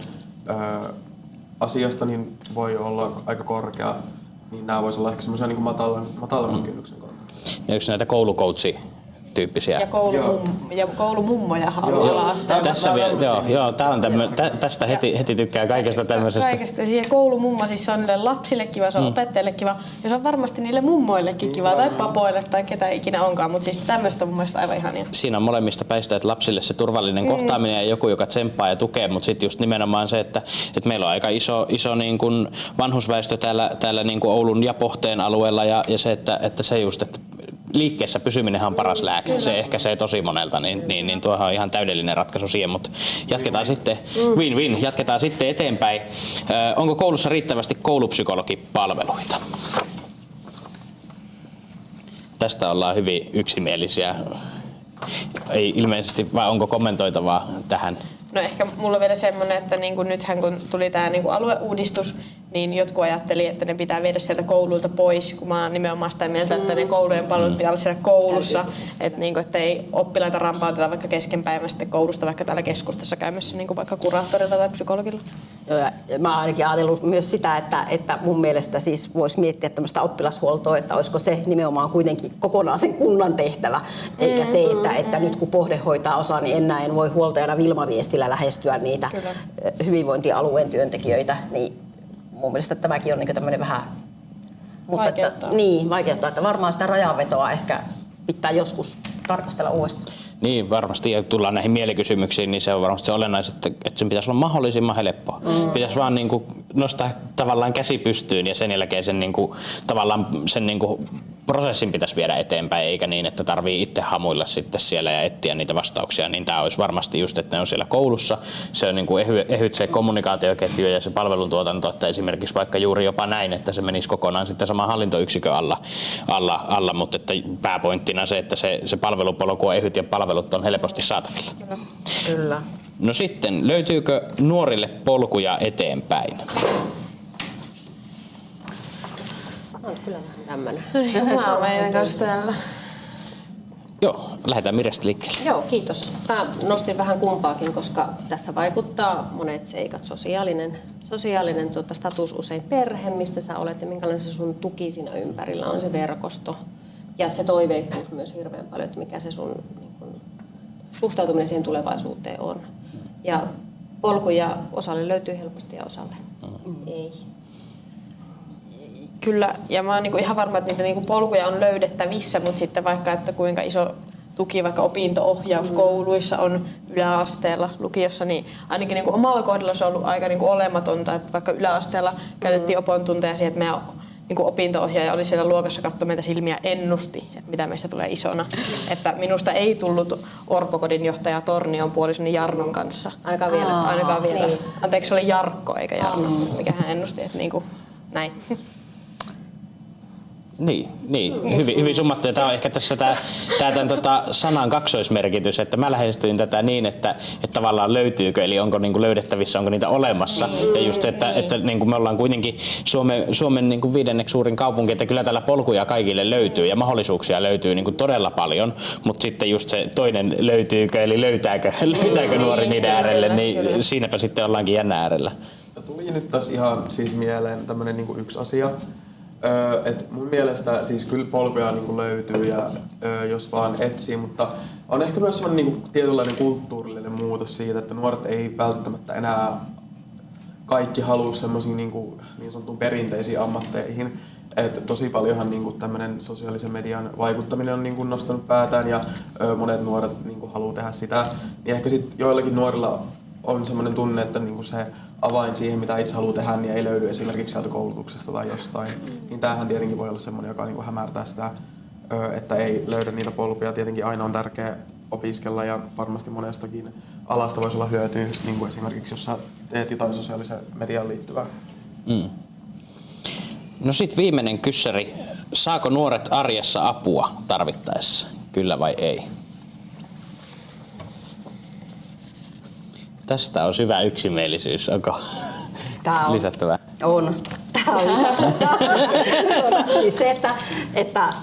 asiasta niin voi olla aika korkea, niin nämä voisi olla ehkä semmoisia niin matalamman kynnyksen kautta. Ja yksi näitä koulucoach-tyyppisiä. Ja koulumummoja on ala-asteella. Tässä vielä, joo, tää on tästä heti tykkää kaikesta tämmöisestä. Kaikesta. Siihen koulumummo siis on niille lapsille kiva, se on opettajille kiva ja se on varmasti niille mummoillekin kiva tai papoille tai ketä ikinä onkaan, mutta siis tämmöistä on mun mielestä aivan ihania. Siinä on molemmista päistä, että lapsille se turvallinen kohtaaminen ja joku, joka tsemppaa ja tukee, mutta sitten just nimenomaan se, että meillä on aika iso niin kuin vanhusväestö täällä niin kuin Oulun ja Pohteen alueella ja se, että se just, että liikkeessä pysyminen on paras lääke. Se ehkäisee tosi monelta, niin tuohan on ihan täydellinen ratkaisu siihen, mutta jatketaan sitten, jatketaan sitten eteenpäin. Onko koulussa riittävästi koulupsykologipalveluita? Tästä ollaan hyvin yksimielisiä. Ei ilmeisesti, vai onko kommentoitavaa tähän? No ehkä mulla on vielä semmoinen, että niin kuin nythän kun tuli tämä niin kuin alueuudistus, niin jotkut ajatteli, että ne pitää viedä sieltä kouluilta pois, kun mä oon nimenomaan sitä mieltä, että ne koulujen palvelut pitää olla siellä koulussa, että niin kuin, että ei oppilaita rampauteta vaikka keskenpäivän sitten koulusta vaikka täällä keskustassa käymässä niin kuin vaikka kuraattorilla tai psykologilla. Joo, ja mä oon ainakin ajatellut myös sitä, että mun mielestä siis voisi miettiä tämmöistä oppilashuoltoa, että olisiko se nimenomaan kuitenkin kokonaan sen kunnan tehtävä, eikä se, että nyt kun Pohde hoitaa osaa, niin enää en voi huoltajana Vilma-viestillä lähestyä niitä hyvinvointialueen työntekijöitä, niin mun mielestä tämäkin on niin tämmöinen vähän vaikeuttaa, että varmaan sitä rajanvetoa ehkä pitää joskus tarkastella uudestaan. Niin, varmasti. Ja tullaan näihin mielikysymyksiin, niin se on varmasti se olennaista, että sen pitäisi olla mahdollisimman helppoa. Pitäisi vaan niin kuin nostaa tavallaan käsi pystyyn ja sen jälkeen sen, niin kuin, tavallaan sen niin kuin prosessin pitäisi viedä eteenpäin, eikä niin, että tarvii itse hamuilla sitten siellä ja etsiä niitä vastauksia. Niin tämä olisi varmasti just, että ne on siellä koulussa. Se on niin kuin ehyt se kommunikaatioketju ja se palveluntuotanto, että esimerkiksi vaikka juuri jopa näin, että se menisi kokonaan sitten saman hallintoyksikön alla, mutta että pääpointtina se, että se palvelupolku on ehyt ja palvelut on helposti saatavilla. Kyllä. No sitten, löytyykö nuorille polkuja eteenpäin? On kyllä tämmöinen. Mä oon meidän kanssa täällä. Joo, lähdetään Mirjasta liikkeelle. Joo, kiitos. Mä nostin vähän kumpaakin, koska tässä vaikuttaa monet seikat. Sosiaalinen status, usein perhe, mistä sä olet ja minkälainen se sun tuki siinä ympärillä on, se verkosto. Ja se toiveikkuus myös hirveän paljon, että mikä se sun niin kun, suhtautuminen siihen tulevaisuuteen on. Ja polkuja osalle löytyy helposti ja osalle ei. Kyllä, ja mä oon niinku ihan varma, että niitä niinku polkuja on löydettävissä, mutta sitten vaikka, että kuinka iso tuki vaikka opinto-ohjaus kouluissa on yläasteella, lukiossa, niin ainakin niinku omalla kohdalla se on ollut aika niinku olematonta, että vaikka yläasteella käytettiin opon tunteja siihen, että meidän niinku opinto-ohjaaja oli siellä luokassa, katsoi meitä silmiä, ennusti, että mitä meistä tulee isona. Että minusta ei tullut orpokodin johtaja Tornion puolisoni Jarnon kanssa. Ainakaan vielä. Ainakaan vielä. Niin. Anteeksi, se oli Jarkko eikä Jarno, mikä hän ennusti, että niinku näin. Niin. Hyvin summattu. Tämä on ehkä tässä tämä sanan kaksoismerkitys, että mä lähestyin tätä niin, että tavallaan löytyykö, eli onko niinku löydettävissä, onko niitä olemassa. Ja just, että niinku me ollaan kuitenkin Suomen niinku 5. suurin kaupunki, että kyllä täällä polkuja kaikille löytyy ja mahdollisuuksia löytyy niinku todella paljon, mutta sitten just se toinen löytyykö, eli löytääkö nuori niiden äärelle, niin siinäpä sitten ollaankin jännä äärellä. Tuli nyt tässä ihan siis mieleen tämmönen niinku yksi asia. Et mun mielestä siis kyllä polkuja niinku löytyy ja jos vaan etsii, mutta on ehkä myös semmoinen niinku tietynlainen kulttuurillinen muutos siitä, että nuoret ei välttämättä enää kaikki halua semmoisiin niin sanottuun perinteisiin ammatteihin. Et tosi paljonhan niinku tämmöinen sosiaalisen median vaikuttaminen on niinku nostanut päätään ja monet nuoret niinku haluaa tehdä sitä. Niin ehkä sit joillakin nuorilla on semmoinen tunne, että niinku se avain siihen, mitä itse haluaa tehdä, niin ei löydy esimerkiksi sieltä koulutuksesta tai jostain. Niin tämähän tietenkin voi olla semmoinen, joka niinku hämärtää sitä, että ei löydä niitä polkuja. Tietenkin aina on tärkeää opiskella ja varmasti monestakin alasta voisi olla hyötyä, niin kuin esimerkiksi jos sä teet jotain sosiaalisen median liittyvää. No sit viimeinen kyssäri. Saako nuoret arjessa apua tarvittaessa? Kyllä vai ei? Tästä on syvä yksimielisyys. Onko lisättävää? On. Tämä on lisättävää. Siis se, että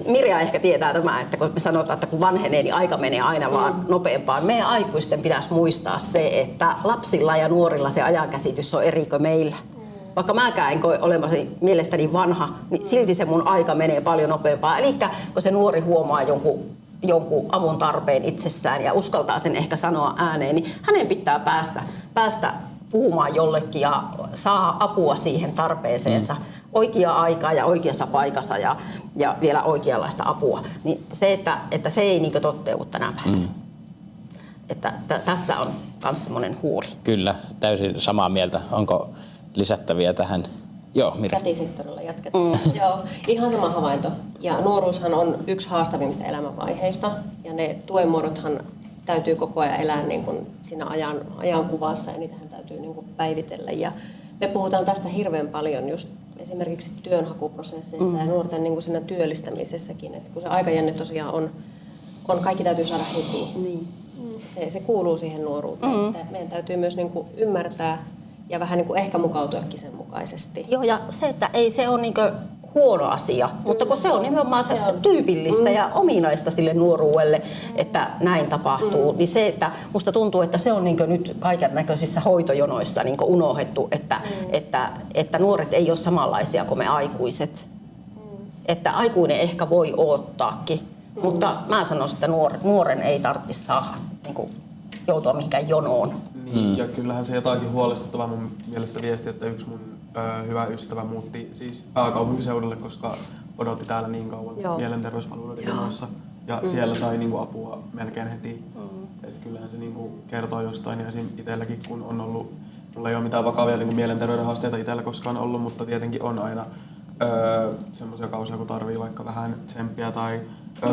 Mirja ehkä tietää tämä, että kun me sanotaan, että kun vanhenee, niin aika menee aina vaan nopeampaan. Meidän aikuisten pitäisi muistaa se, että lapsilla ja nuorilla se ajankäsitys on eri kuin meillä. Vaikka mäkään en koe olemasi mielestäni vanha, niin silti se mun aika menee paljon nopeampaan. Eli kun se nuori huomaa jonkun avun tarpeen itsessään ja uskaltaa sen ehkä sanoa ääneen, niin hänen pitää päästä puhumaan jollekin ja saa apua siihen tarpeeseensa oikea aikaa ja oikeassa paikassa ja vielä oikeanlaista apua. Niin se, että se ei niin toteudu tänä päivänä. Että tässä on myös semmoinen huoli. Kyllä, täysin samaa mieltä. Onko lisättäviä tähän? Joo, Mirja. Kätisektorilla jatketaan. Joo, ihan sama havainto. Ja nuoruushan on yksi haastavimmista elämänvaiheista. Ja ne tuen muodothan täytyy koko ajan elää niin kuin siinä ajankuvassa ja niitähän täytyy niin kuin päivitellä. Ja me puhutaan tästä hirveän paljon just esimerkiksi työnhakuprosesseissa ja nuorten niin kuin siinä työllistämisessäkin. Että kun se aikajänne tosiaan on kaikki täytyy saada heti. Niin. Se kuuluu siihen nuoruuteen. Sitä meidän täytyy myös niin kuin ymmärtää ja vähän niin kuin ehkä mukautuakin sen mukaisesti. Joo, ja se, että ei se ole niin huono asia, mutta kun se on nimenomaan se tyypillistä ja ominaista sille nuoruudelle, että näin tapahtuu, niin se, että musta tuntuu, että se on niin nyt kaiken näköisissä hoitojonoissa niin unohdettu, että nuoret ei ole samanlaisia kuin me aikuiset. Että aikuinen ehkä voi odottaakin, mutta mä sanoisin, että nuoren ei tarvitse saada niin joutua mihinkään jonoon. Niin, ja kyllähän se jotakin huolestuttavaa mun mielestä viesti, että yksi mun hyvä ystävä muutti siis pääkaupunkiseudulle, koska odotti täällä niin kauan mielenterveyspalveluiden jonoissa. Ja siellä sai niinku apua melkein heti. Et kyllähän se niinku kertoo jostain. Ja esim. Itselläkin kun on ollut, mulla ei ole mitään vakavia niinku mielenterveyden haasteita itsellä koskaan ollut, mutta tietenkin on aina semmoisia kausia, kun tarvii vaikka vähän tsemppiä tai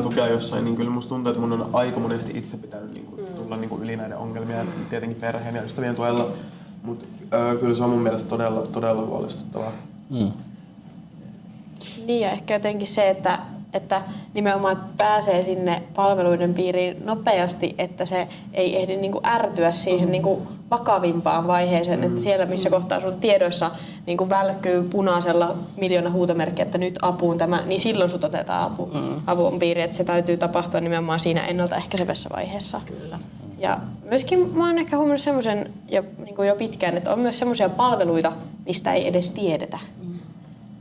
tukea jossain, niin kyllä musta tuntuu, että mun on aika monesti itse pitänyt niinku tulla niinku yli näiden ongelmia, tietenkin perheen ja ystävien tuella, mutta kyllä se on mun mielestä todella huolestuttavaa. Niin ja ehkä jotenkin se, että nimenomaan pääsee sinne palveluiden piiriin nopeasti, että se ei ehdi niinku ärtyä siihen niinku vakavimpaan vaiheeseen, että siellä missä kohtaa sun tiedoissa niinku välkkyy punaisella 1 000 000 huutomerkkiä, että nyt apuun tämä, niin silloin sut otetaan avun piiriin, että se täytyy tapahtua nimenomaan siinä ennaltaehkäisevässä vaiheessa. Kyllä. Ja myöskin mä oon ehkä huomannut semmoisen jo pitkään, että on myös semmoisia palveluita, mistä ei edes tiedetä.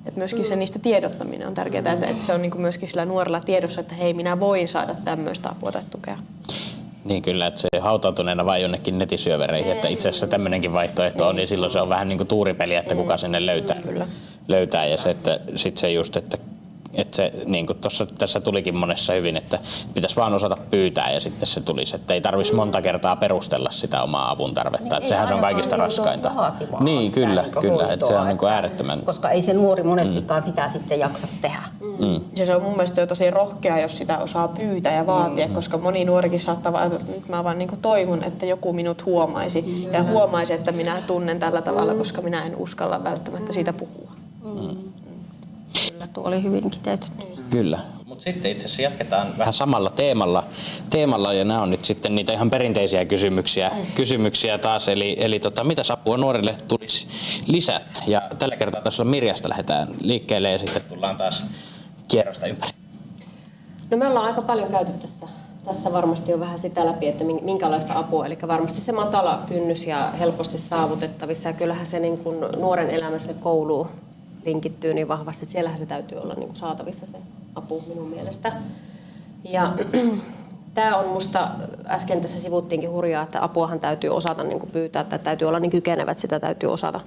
Että myöskin se niistä tiedottaminen on tärkeää, että se on niinku myöskin sillä nuorella tiedossa, että hei, minä voin saada tämmöistä apua tai tukea. Niin kyllä, että se hautautuneena vai jonnekin netisyövereihin, että itse asiassa tämmöinenkin vaihtoehto on, niin silloin se on vähän niin kuin tuuripeli, että kuka sinne löytää. Ja se, että sit se just, että se, niin kuin tässä tulikin monessa hyvin, että pitäisi vaan osata pyytää ja sitten se tulisi. Että ei tarvitsisi monta kertaa perustella sitä omaa avun tarvetta. Että sehän se on kaikista raskainta. Niin, kyllä. Että se on niin kuin äärettömän. Koska ei se nuori monestikaan sitä sitten jaksa tehdä. Ja se on mun mielestä jo tosi rohkea, jos sitä osaa pyytää ja vaatia, koska moni nuorikin saattaa vaan, että nyt mä vaan niin kuin toivon, että joku minut huomaisi. Ja huomaisi, että minä tunnen tällä tavalla, koska minä en uskalla välttämättä siitä puhua. Kyllä, tuo oli hyvin kiteytetty. Kyllä. Mutta sitten itse asiassa jatketaan vähän samalla teemalla ja nämä on nyt sitten niitä ihan perinteisiä kysymyksiä taas. Eli mitä apua nuorille tulisi lisätä? Ja tällä kertaa tässä Mirjasta lähdetään liikkeelle ja sitten tullaan taas kierrosta ympäri. No me ollaan aika paljon käyty tässä varmasti on vähän sitä läpi, että minkälaista apua, eli varmasti se matala kynnys ja helposti saavutettavissa ja kyllähän se niin kuin nuoren elämässä kouluun linkittyy niin vahvasti, että siellähän se täytyy olla niin kuin saatavissa se apu minun mielestä. Ja tämä on musta, äsken tässä sivuttiinkin hurjaa, että apuahan täytyy osata niin kuin pyytää, että täytyy olla niin kykenevät, sitä täytyy osata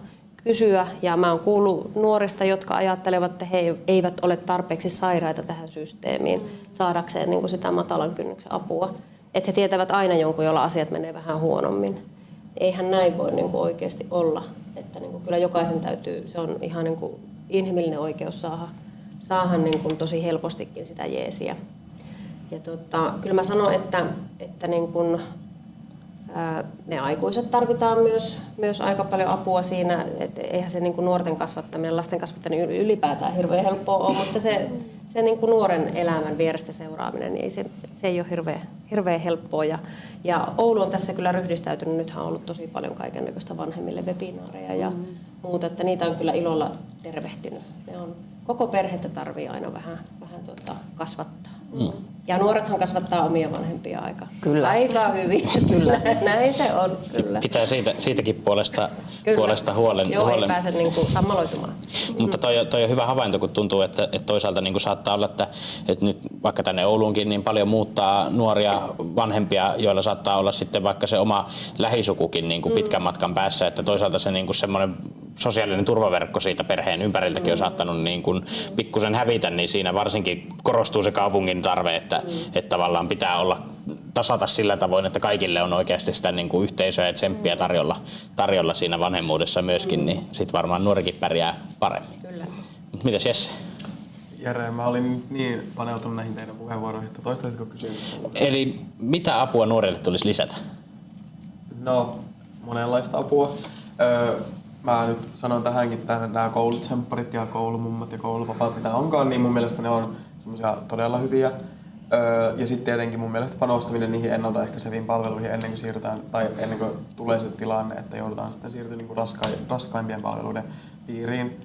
kysyä. Ja mä oon kuullut nuorista, jotka ajattelevat, että he eivät ole tarpeeksi sairaita tähän systeemiin saadakseen niin kuin sitä matalan kynnyksen apua. Että he tietävät aina jonkun, jolla asiat menee vähän huonommin. Eihän näin voi niin kuin oikeasti olla. Että niin kuin kyllä jokaisen täytyy, se on ihan niin kuin inhimillinen oikeus saada niin kuin tosi helpostikin sitä jeesiä. Ja kyllä mä sanon, että niin kuin, me aikuiset tarvitaan myös aika paljon apua siinä, että eihän se niin kuin nuorten kasvattaminen, lasten kasvattaminen ylipäätään hirveän helppoa ole, mutta se niin kuin nuoren elämän vierestä seuraaminen, niin se ei ole hirveän helppoa. Ja Oulu on tässä kyllä ryhdistäytynyt, nythän on ollut tosi paljon kaikennäköistä vanhemmille webinaareja ja muuta, että niitä on kyllä ilolla tervehtinyt. Koko perhettä tarvii aina vähän kasvattaa. Ja nuorethan kasvattaa omia vanhempia aika hyvin. Kyllä. Näin se on. Kyllä. Pitää siitäkin puolesta huolen. Joo, ei pääse niin kuin sammaloitumaan. Mutta toi on hyvä havainto, kun tuntuu, että toisaalta niin kuin saattaa olla, että nyt vaikka tänne Ouluunkin niin paljon muuttaa nuoria vanhempia, joilla saattaa olla sitten vaikka se oma lähisukukin niin kuin pitkän matkan päässä, että toisaalta se niin kuin semmoinen sosiaalinen turvaverkko siitä perheen ympäriltäkin on saattanut niin kuin pikkusen hävitä, niin siinä varsinkin korostuu se kaupungin tarve, että tavallaan pitää olla tasata sillä tavoin, että kaikille on oikeasti sitä niin kuin yhteisöä ja tsemppiä tarjolla siinä vanhemmuudessa myöskin, niin sitten varmaan nuorikin pärjää paremmin. Kyllä. Mitäs Jesse? Jere, mä olin nyt niin paneutunut näihin teidän puheenvuoroihin, että toistaisitko kysymyksiä? Eli mitä apua nuorille tulisi lisätä? No, monenlaista apua. Mä nyt sanon tähänkin, että nämä koulutsempparit ja koulumummat ja koulupapat, mitä onkaan, niin mun mielestä ne on semmoisia todella hyviä. Ja sitten tietenkin mun mielestä panostaminen niihin ennaltaehkäiseviin palveluihin ennen kuin siirrytään, tai ennen kuin tulee se tilanne, että joudutaan sitten siirtyä niin kuin raskaimpien palveluiden piiriin.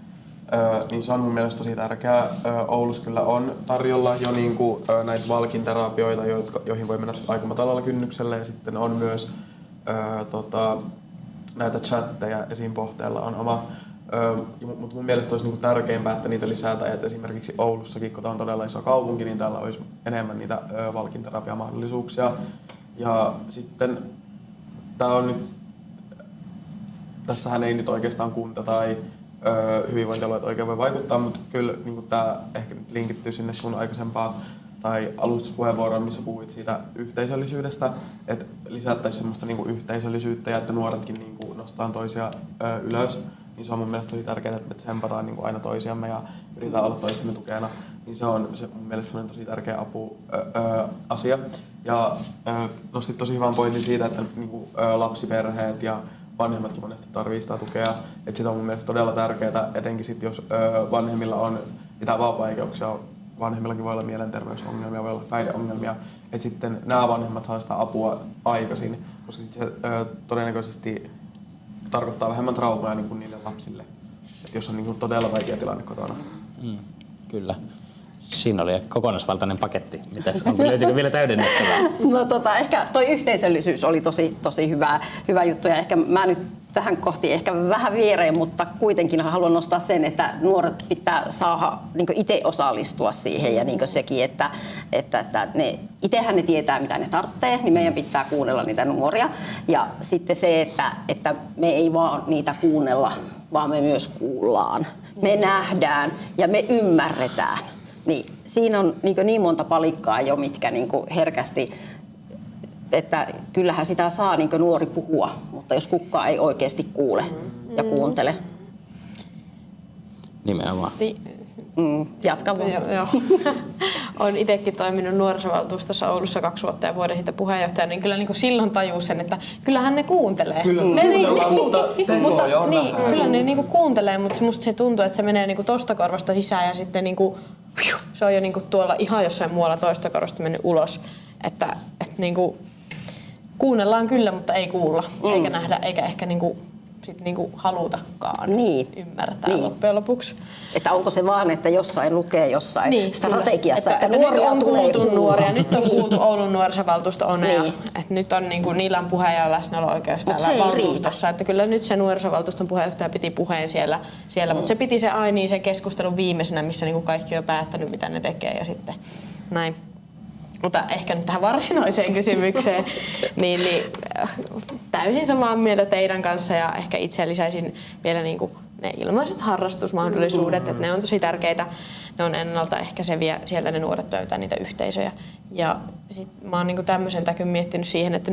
Niin se on mun mielestä tosi tärkeää. Oulussa kyllä on tarjolla jo niin kuin näitä valkinterapioita, joihin voi mennä aika matalalla kynnyksellä, ja sitten on myös näitä chatteja esim. Pohteella on oma. Mutta mun mielestä olisi niinku tärkeämpää, että niitä lisätään, että esimerkiksi Oulussakin, kun tämä on todella iso kaupunki, niin täällä olisi enemmän niitä valkinterapiamahdollisuuksia. Ja sitten tässähän ei nyt oikeastaan kunta tai hyvinvointialueet oikein voi vaikuttaa, mutta kyllä niin tämä ehkä nyt linkittyy sinne sun aikaisempaan tai alustuspuheenvuoroon, missä puhuit siitä yhteisöllisyydestä, että lisättäisiin semmoista niin kuin yhteisöllisyyttä ja että nuoretkin niin kuin nostaa toisia ylös. Niin se on mun mielestä tosi tärkeää, että me tsempataan niin kuin aina toisiamme ja yritetään olla toistemme tukena. Niin se on mun mielestä semmoinen tosi tärkeä asia. Ja nostit tosi hyvän pointin siitä, että niin kuin, lapsiperheet ja vanhemmatkin monesti tarvitsee sitä tukea. Että sitä on mun mielestä todella tärkeää, etenkin sit, jos vanhemmilla on mitä vaan vaikeuksia. Vanhemmillakin voi olla mielenterveysongelmia, voi olla päihdeongelmia. Ja sitten nämä vanhemmat saa sitä apua aikaisin, koska se todennäköisesti tarkoittaa vähemmän traumaa niin kuin niille lapsille, että jos on niin kuin todella vaikea tilanne kotona. Kyllä. Siinä oli kokonaisvaltainen paketti. Löytyykö vielä täydennettävää? No ehkä toi yhteisöllisyys oli tosi hyvä juttu, ja ehkä mä nyt tähän kohti ehkä vähän viereen, mutta kuitenkin haluan nostaa sen, että nuoret pitää saada niin itse osallistua siihen ja niin sekin, että itsehän ne tietää, mitä ne tarvitsee, niin meidän pitää kuunnella niitä nuoria. Ja sitten se, että me ei vaan niitä kuunnella, vaan me myös kuullaan. Me nähdään ja me ymmärretään. Niin siinä on niin monta palikkaa jo, mitkä niin herkästi, että kyllähän sitä saa niin nuori puhua, mutta jos kukaan ei oikeasti kuule ja kuuntele. Nimenomaan. Jatka vaan. Joo. Olen itsekin toiminut nuorisovaltuustossa Oulussa 2 vuotta ja vuoden siitä puheenjohtajana, niin kyllä niin kuin silloin tajus sen, että kyllähän ne kuuntelee. Kyllä kuunnellaan, mutta tekoja on vähän. Kyllä ne niin kuin kuuntelee, mutta musta se tuntuu, että se menee niin kuin tosta korvasta sisään ja sitten niin kuin, se on jo niin kuin tuolla ihan jossain muualla toista korvasta mennyt ulos. Että niin kuin, kuunnellaan kyllä, mutta ei kuulla, eikä nähdä, eikä ehkä niinku, sit niinku halutakaan ymmärtää loppujen lopuksi. Että onko se vaan, että jossain lukee jossain strategiassa, että nuoria on kuultu nuoria. Nyt on kuultu Oulun nuorisovaltuusto Onea. Että nyt on niinku, niillä on puhe ja läsnäolo oikeastaan täällä valtuustossa. Että kyllä nyt se nuorisovaltuuston puheenjohtaja piti puheen siellä mutta se piti se sen keskustelun viimeisenä, missä niinku kaikki on jo päättänyt, mitä ne tekee ja sitten näin. Mutta ehkä nyt tähän varsinaiseen kysymykseen, niin täysin samaa mieltä teidän kanssa ja ehkä itse lisäisin vielä niinku ne ilmaiset harrastusmahdollisuudet, että ne on tosi tärkeitä, ne on ennaltaehkäiseviä, sieltä ne nuoret löytää niitä yhteisöjä. Ja sit mä oon niinku tämmöisen takia miettinyt siihen, että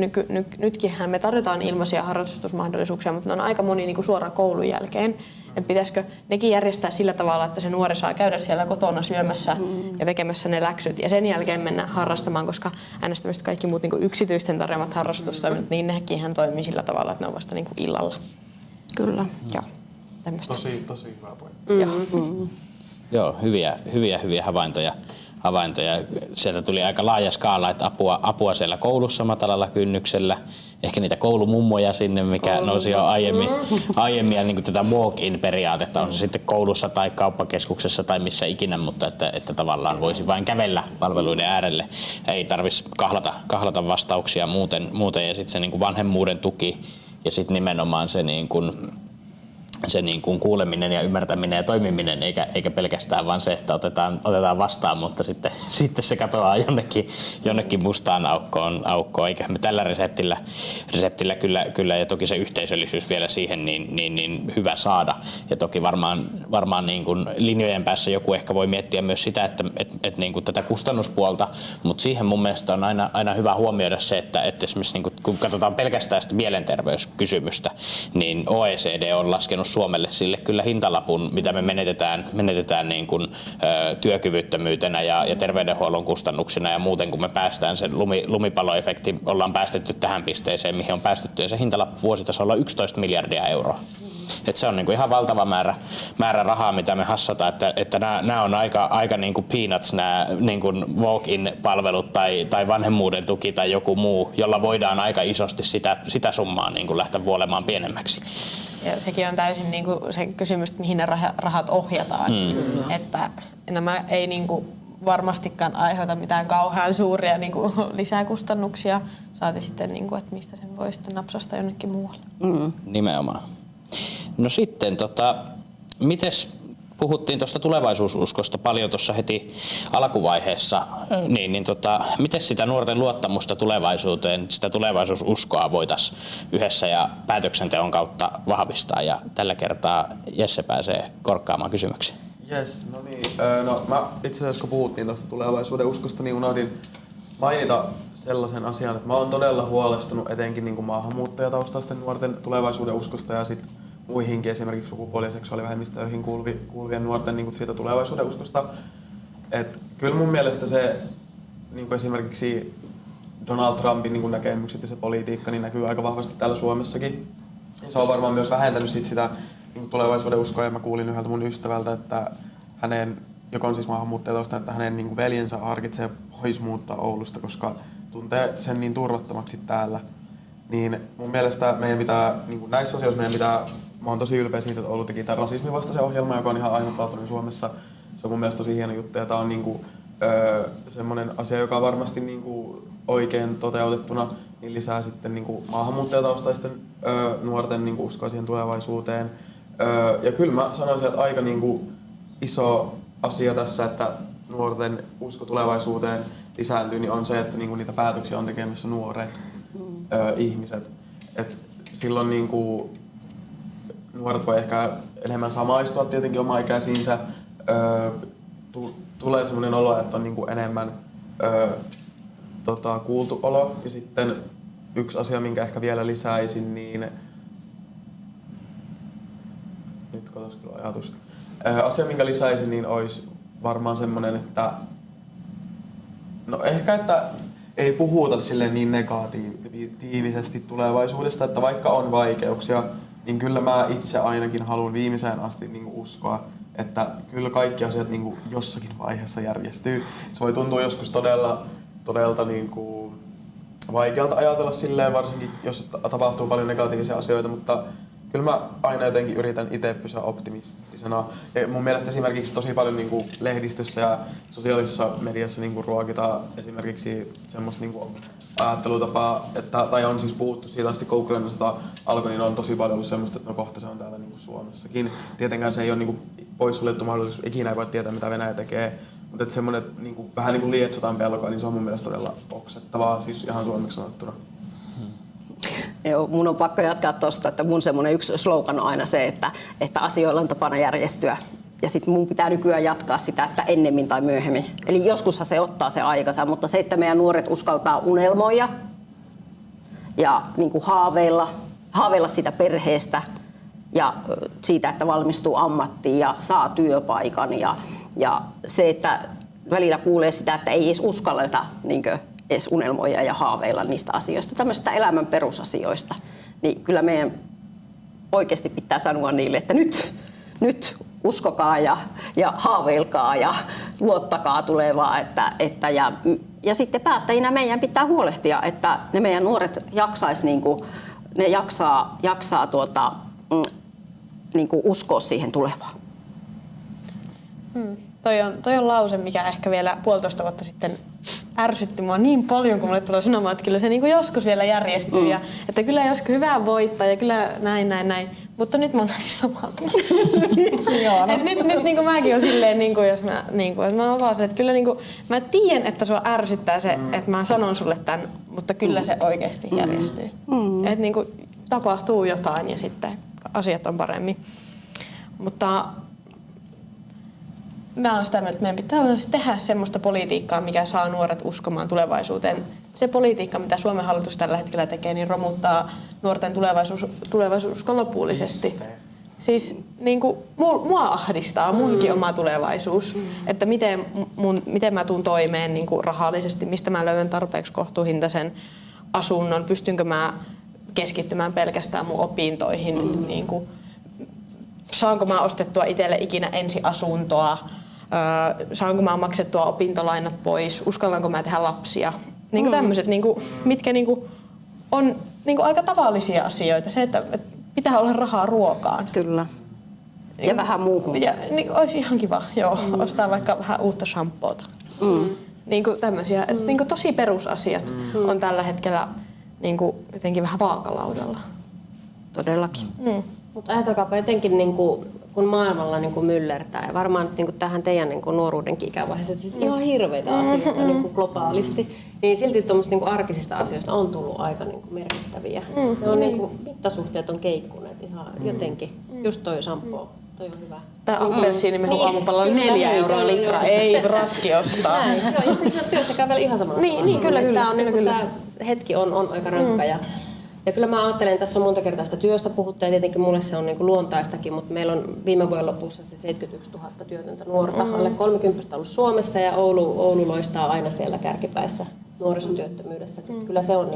nytkinhän me tarjotaan ilmaisia harrastusmahdollisuuksia, mutta ne on aika moni niinku suoraan koulun jälkeen. Että pitäisikö nekin järjestää sillä tavalla, että se nuori saa käydä siellä kotona syömässä ja tekemässä ne läksyt ja sen jälkeen mennä harrastamaan, koska äänestämiset kaikki muut niinku yksityisten tarjoamat harrastustoimet, niin nekin toimii sillä tavalla, että ne on vasta niinku illalla. Kyllä. Joo. Tämmöistä. Tosi hyvä pointti. Joo, hyviä havaintoja. Sieltä tuli aika laaja skaala, että apua siellä koulussa matalalla kynnyksellä. Ehkä niitä koulumummoja sinne, mikä nousi jo aiemmin ja niin kuin tätä walk-in-periaatetta, on se sitten koulussa tai kauppakeskuksessa tai missä ikinä, mutta että tavallaan voisi vain kävellä palveluiden äärelle. Ei tarvitsisi kahlata vastauksia muuten ja sitten se niin kuin vanhemmuuden tuki ja sitten nimenomaan se niin kuin kuuleminen ja ymmärtäminen ja toimiminen, eikä pelkästään vaan se, että otetaan vastaan, mutta sitten se katoaa jonnekin mustaan aukkoon. Eikä me tällä reseptillä kyllä ja toki se yhteisöllisyys vielä siihen niin hyvä saada. Ja toki varmaan niin kuin linjojen päässä joku ehkä voi miettiä myös sitä, että niin kuin tätä kustannuspuolta, mutta siihen mun mielestä on aina hyvä huomioida se, että esimerkiksi niin kuin, kun katsotaan pelkästään sitä mielenterveyskysymystä, niin OECD on laskenut Suomelle sille kyllä hintalapun, mitä me menetetään niin kuin, työkyvyttömyytenä ja terveydenhuollon kustannuksina ja muuten, kun me päästään sen lumipalloefekti, ollaan päästetty tähän pisteeseen, mihin on päästetty, ja se hintalappu vuositasolla 11 miljardia euroa. Et se on niinku ihan valtava määrä rahaa, mitä me hassataan, että nämä on aika niinku peanuts, nämä niinku walk-in-palvelut tai vanhemmuuden tuki tai joku muu, jolla voidaan aika isosti sitä summaa niinku lähteä vuolemaan pienemmäksi. Ja sekin on täysin niinku se kysymys, että mihin ne rahat ohjataan. Että nämä ei niinku varmastikaan aiheuta mitään kauhean suuria niinku lisäkustannuksia. Saati sitten, niinku, että mistä sen voi sitten napsasta jonnekin muualle. Nimenomaan. No sitten, mites puhuttiin tuosta tulevaisuususkosta paljon tuossa heti alkuvaiheessa, miten sitä nuorten luottamusta tulevaisuuteen, sitä tulevaisuususkoa voitaisiin yhdessä ja päätöksenteon kautta vahvistaa, ja tällä kertaa Jesse pääsee korkkaamaan kysymyksiä. Yes, no niin. Mä itse asiassa kun puhuttiin tuosta tulevaisuuden uskosta, niin unohdin mainita sellaisen asian, että mä oon todella huolestunut etenkin niin kuin maahanmuuttajataustaisten nuorten tulevaisuuden uskosta ja sit muihinkin esimerkiksi sukupuoli- ja seksuaalivähemmistöihin kuuluvien nuorten niin kuin siitä tulevaisuuden uskosta. Et kyllä mun mielestä se niin kuin esimerkiksi Donald Trumpin niin kuin näkemykset ja se politiikka niin näkyy aika vahvasti täällä Suomessakin. Se on varmaan myös vähentänyt sitä niin kuin tulevaisuuden uskoa, ja mä kuulin yhdeltä mun ystävältä, että hänen, joka on siis maahanmuuttajatausta, että hänen niin kuin veljensä harkitsee pois muuttaa Oulusta, koska tuntee sen niin turvattomaksi täällä. Niin mun mielestä meidän pitää, niin kuin näissä asioissa mä oon tosi ylpeä siitä, että Oulu teki tämän rasismin vastaisen ohjelman, joka on ihan ainutlaatuinen Suomessa. Se on mun mielestä tosi hieno juttu, ja tää on niin kuin, semmoinen asia, joka varmasti niin kuin oikein toteutettuna niin lisää sitten niin kuin maahanmuuttajataustaisten nuorten niin kuin uskoa siihen tulevaisuuteen. Ja kyllä mä sanoisin, että aika niin kuin iso asia tässä, että nuorten usko tulevaisuuteen lisääntyy, niin on se, että niin kuin niitä päätöksiä on tekemässä nuoret ihmiset. Et silloin niin kuin nuoret voi ehkä enemmän samaistua tietenkin omaikäisiinsä. Tulee sellainen olo, että on niin kuin enemmän kuultu olo. Ja sitten yksi asia, minkä ehkä vielä lisäisin, niin nyt katsotaan kyllä ajatus. Asia, minkä lisäisin, niin olisi varmaan semmoinen, että no ehkä, että ei puhuta sille niin negatiivisesti tulevaisuudesta, että vaikka on vaikeuksia, niin kyllä mä itse ainakin haluan viimeiseen asti niin kuin uskoa, että kyllä kaikki asiat niin kuin jossakin vaiheessa järjestyy. Se voi tuntua joskus todella niin kuin vaikealta ajatella silleen, varsinkin jos tapahtuu paljon negatiivisia asioita, mutta kyllä mä aina jotenkin yritän itse pysyä optimistisena. Ja mun mielestä esimerkiksi tosi paljon niin kuin lehdistössä ja sosiaalisessa mediassa niin kuin ruokitaan esimerkiksi semmoista niin kuin ajattelutapaa, tai on siis puhuttu siitä asti, kun Ukraina sota alkoi, niin on tosi paljon ollut semmoista, että no kohta se on täällä niin kuin Suomessakin. Tietenkään se ei ole niin kuin poissuljettu mahdollisuus, ikinä ei voi tietää mitä Venäjä tekee, mutta semmoinen niin kuin, vähän niin kuin lietsotaan pelkoa, niin se on mun mielestä todella oksettavaa, siis ihan suomeksi sanottuna. Joo, mun on pakko jatkaa tuosta, että mun semmoinen yksi slogan on aina se, että asioilla on tapana järjestyä. Ja sitten mun pitää nykyään jatkaa sitä, että ennemmin tai myöhemmin. Eli joskushan se ottaa se aikansa, mutta se, että meidän nuoret uskaltaa unelmoida ja niin kuin haaveilla sitä perheestä ja siitä, että valmistuu ammattiin ja saa työpaikan. Ja se, että välillä kuulee sitä, että ei edes uskalleta edes unelmoida ja haaveilla niistä asioista, tämmöisistä elämän perusasioista, niin kyllä meidän oikeasti pitää sanoa niille, että nyt uskokaa ja haaveilkaa ja luottakaa tulevaa. Ja sitten päättäjinä meidän pitää huolehtia, että ne meidän nuoret jaksaisi, ne jaksaa uskoa siihen tulevaan. Toi on lause, mikä ehkä vielä 1,5 vuotta sitten ärsytti mua niin paljon, kun mulle tulee sanomaan, että kyllä se niin kuin joskus vielä järjestyy ja että kyllä joskus hyvää voittaa ja kyllä näin. Mutta nyt mä oon täysin samaa mieltä. Nyt niin kuin mäkin on silleen, niin kuin jos että mä oon vaan että kyllä niin kuin, mä tiedän, että sua ärsyttää se, että mä sanon sulle tämän, mutta kyllä se oikeasti järjestyy. Että niin kuin tapahtuu jotain ja sitten asiat on paremmin. Mutta mä oon sitä mieltä, että meidän pitää tehdä semmoista politiikkaa, mikä saa nuoret uskomaan tulevaisuuteen. Se politiikka, mitä Suomen hallitus tällä hetkellä tekee, niin romuttaa nuorten tulevaisuuskon lopullisesti. Siis niin kuin, mua ahdistaa munkin oma tulevaisuus, että miten mä tuun toimeen niin kuin rahallisesti, mistä mä löydän tarpeeksi kohtuuhintaisen asunnon, pystynkö mä keskittymään pelkästään mun opintoihin, niin kuin, saanko mä ostettua itselle ikinä ensiasuntoa, saanko mä maksettua opintolainat pois, uskallanko mä tehdä lapsia. Niin tämmöiset, mitkä on aika tavallisia asioita. Se, että pitää olla rahaa ruokaan. Kyllä. Ja vähän muuhun. Ja, olisi ihan kiva, ostaa vaikka vähän uutta shampoota. Tämmöisiä, tosi perusasiat on tällä hetkellä jotenkin vähän vaakalaudalla. Todellakin. Mutta ajatelkaapa jotenkin, kun maailmalla myllertää ja varmaan tähän teidän nuoruudenkin ikävaiheessa, siis ihan hirveitä asioita globaalisti, niin silti tuommoista arkisista asioista on tullut aika merkittäviä. Ne on mittasuhteet on keikkuneet ihan jotenkin. Just toi shampoo, toi on hyvä. Tää appelsiinimehu aamupalla oli 4 € litra, ei raski ostaa. Joo, ja siis työssä käy vielä ihan samalla tavalla. Niin, kyllä. Tämä hetki on aika rankka. Ja kyllä mä ajattelen, että tässä on monta kertaa sitä työstä puhuttu ja tietenkin mulle se on luontaistakin, mutta meillä on viime vuoden lopussa se 71 000 työtöntä nuorta. Alle 30 ollut Suomessa ja Oulu loistaa aina siellä kärkipäissä nuorisotyöttömyydessä. Kyllä se on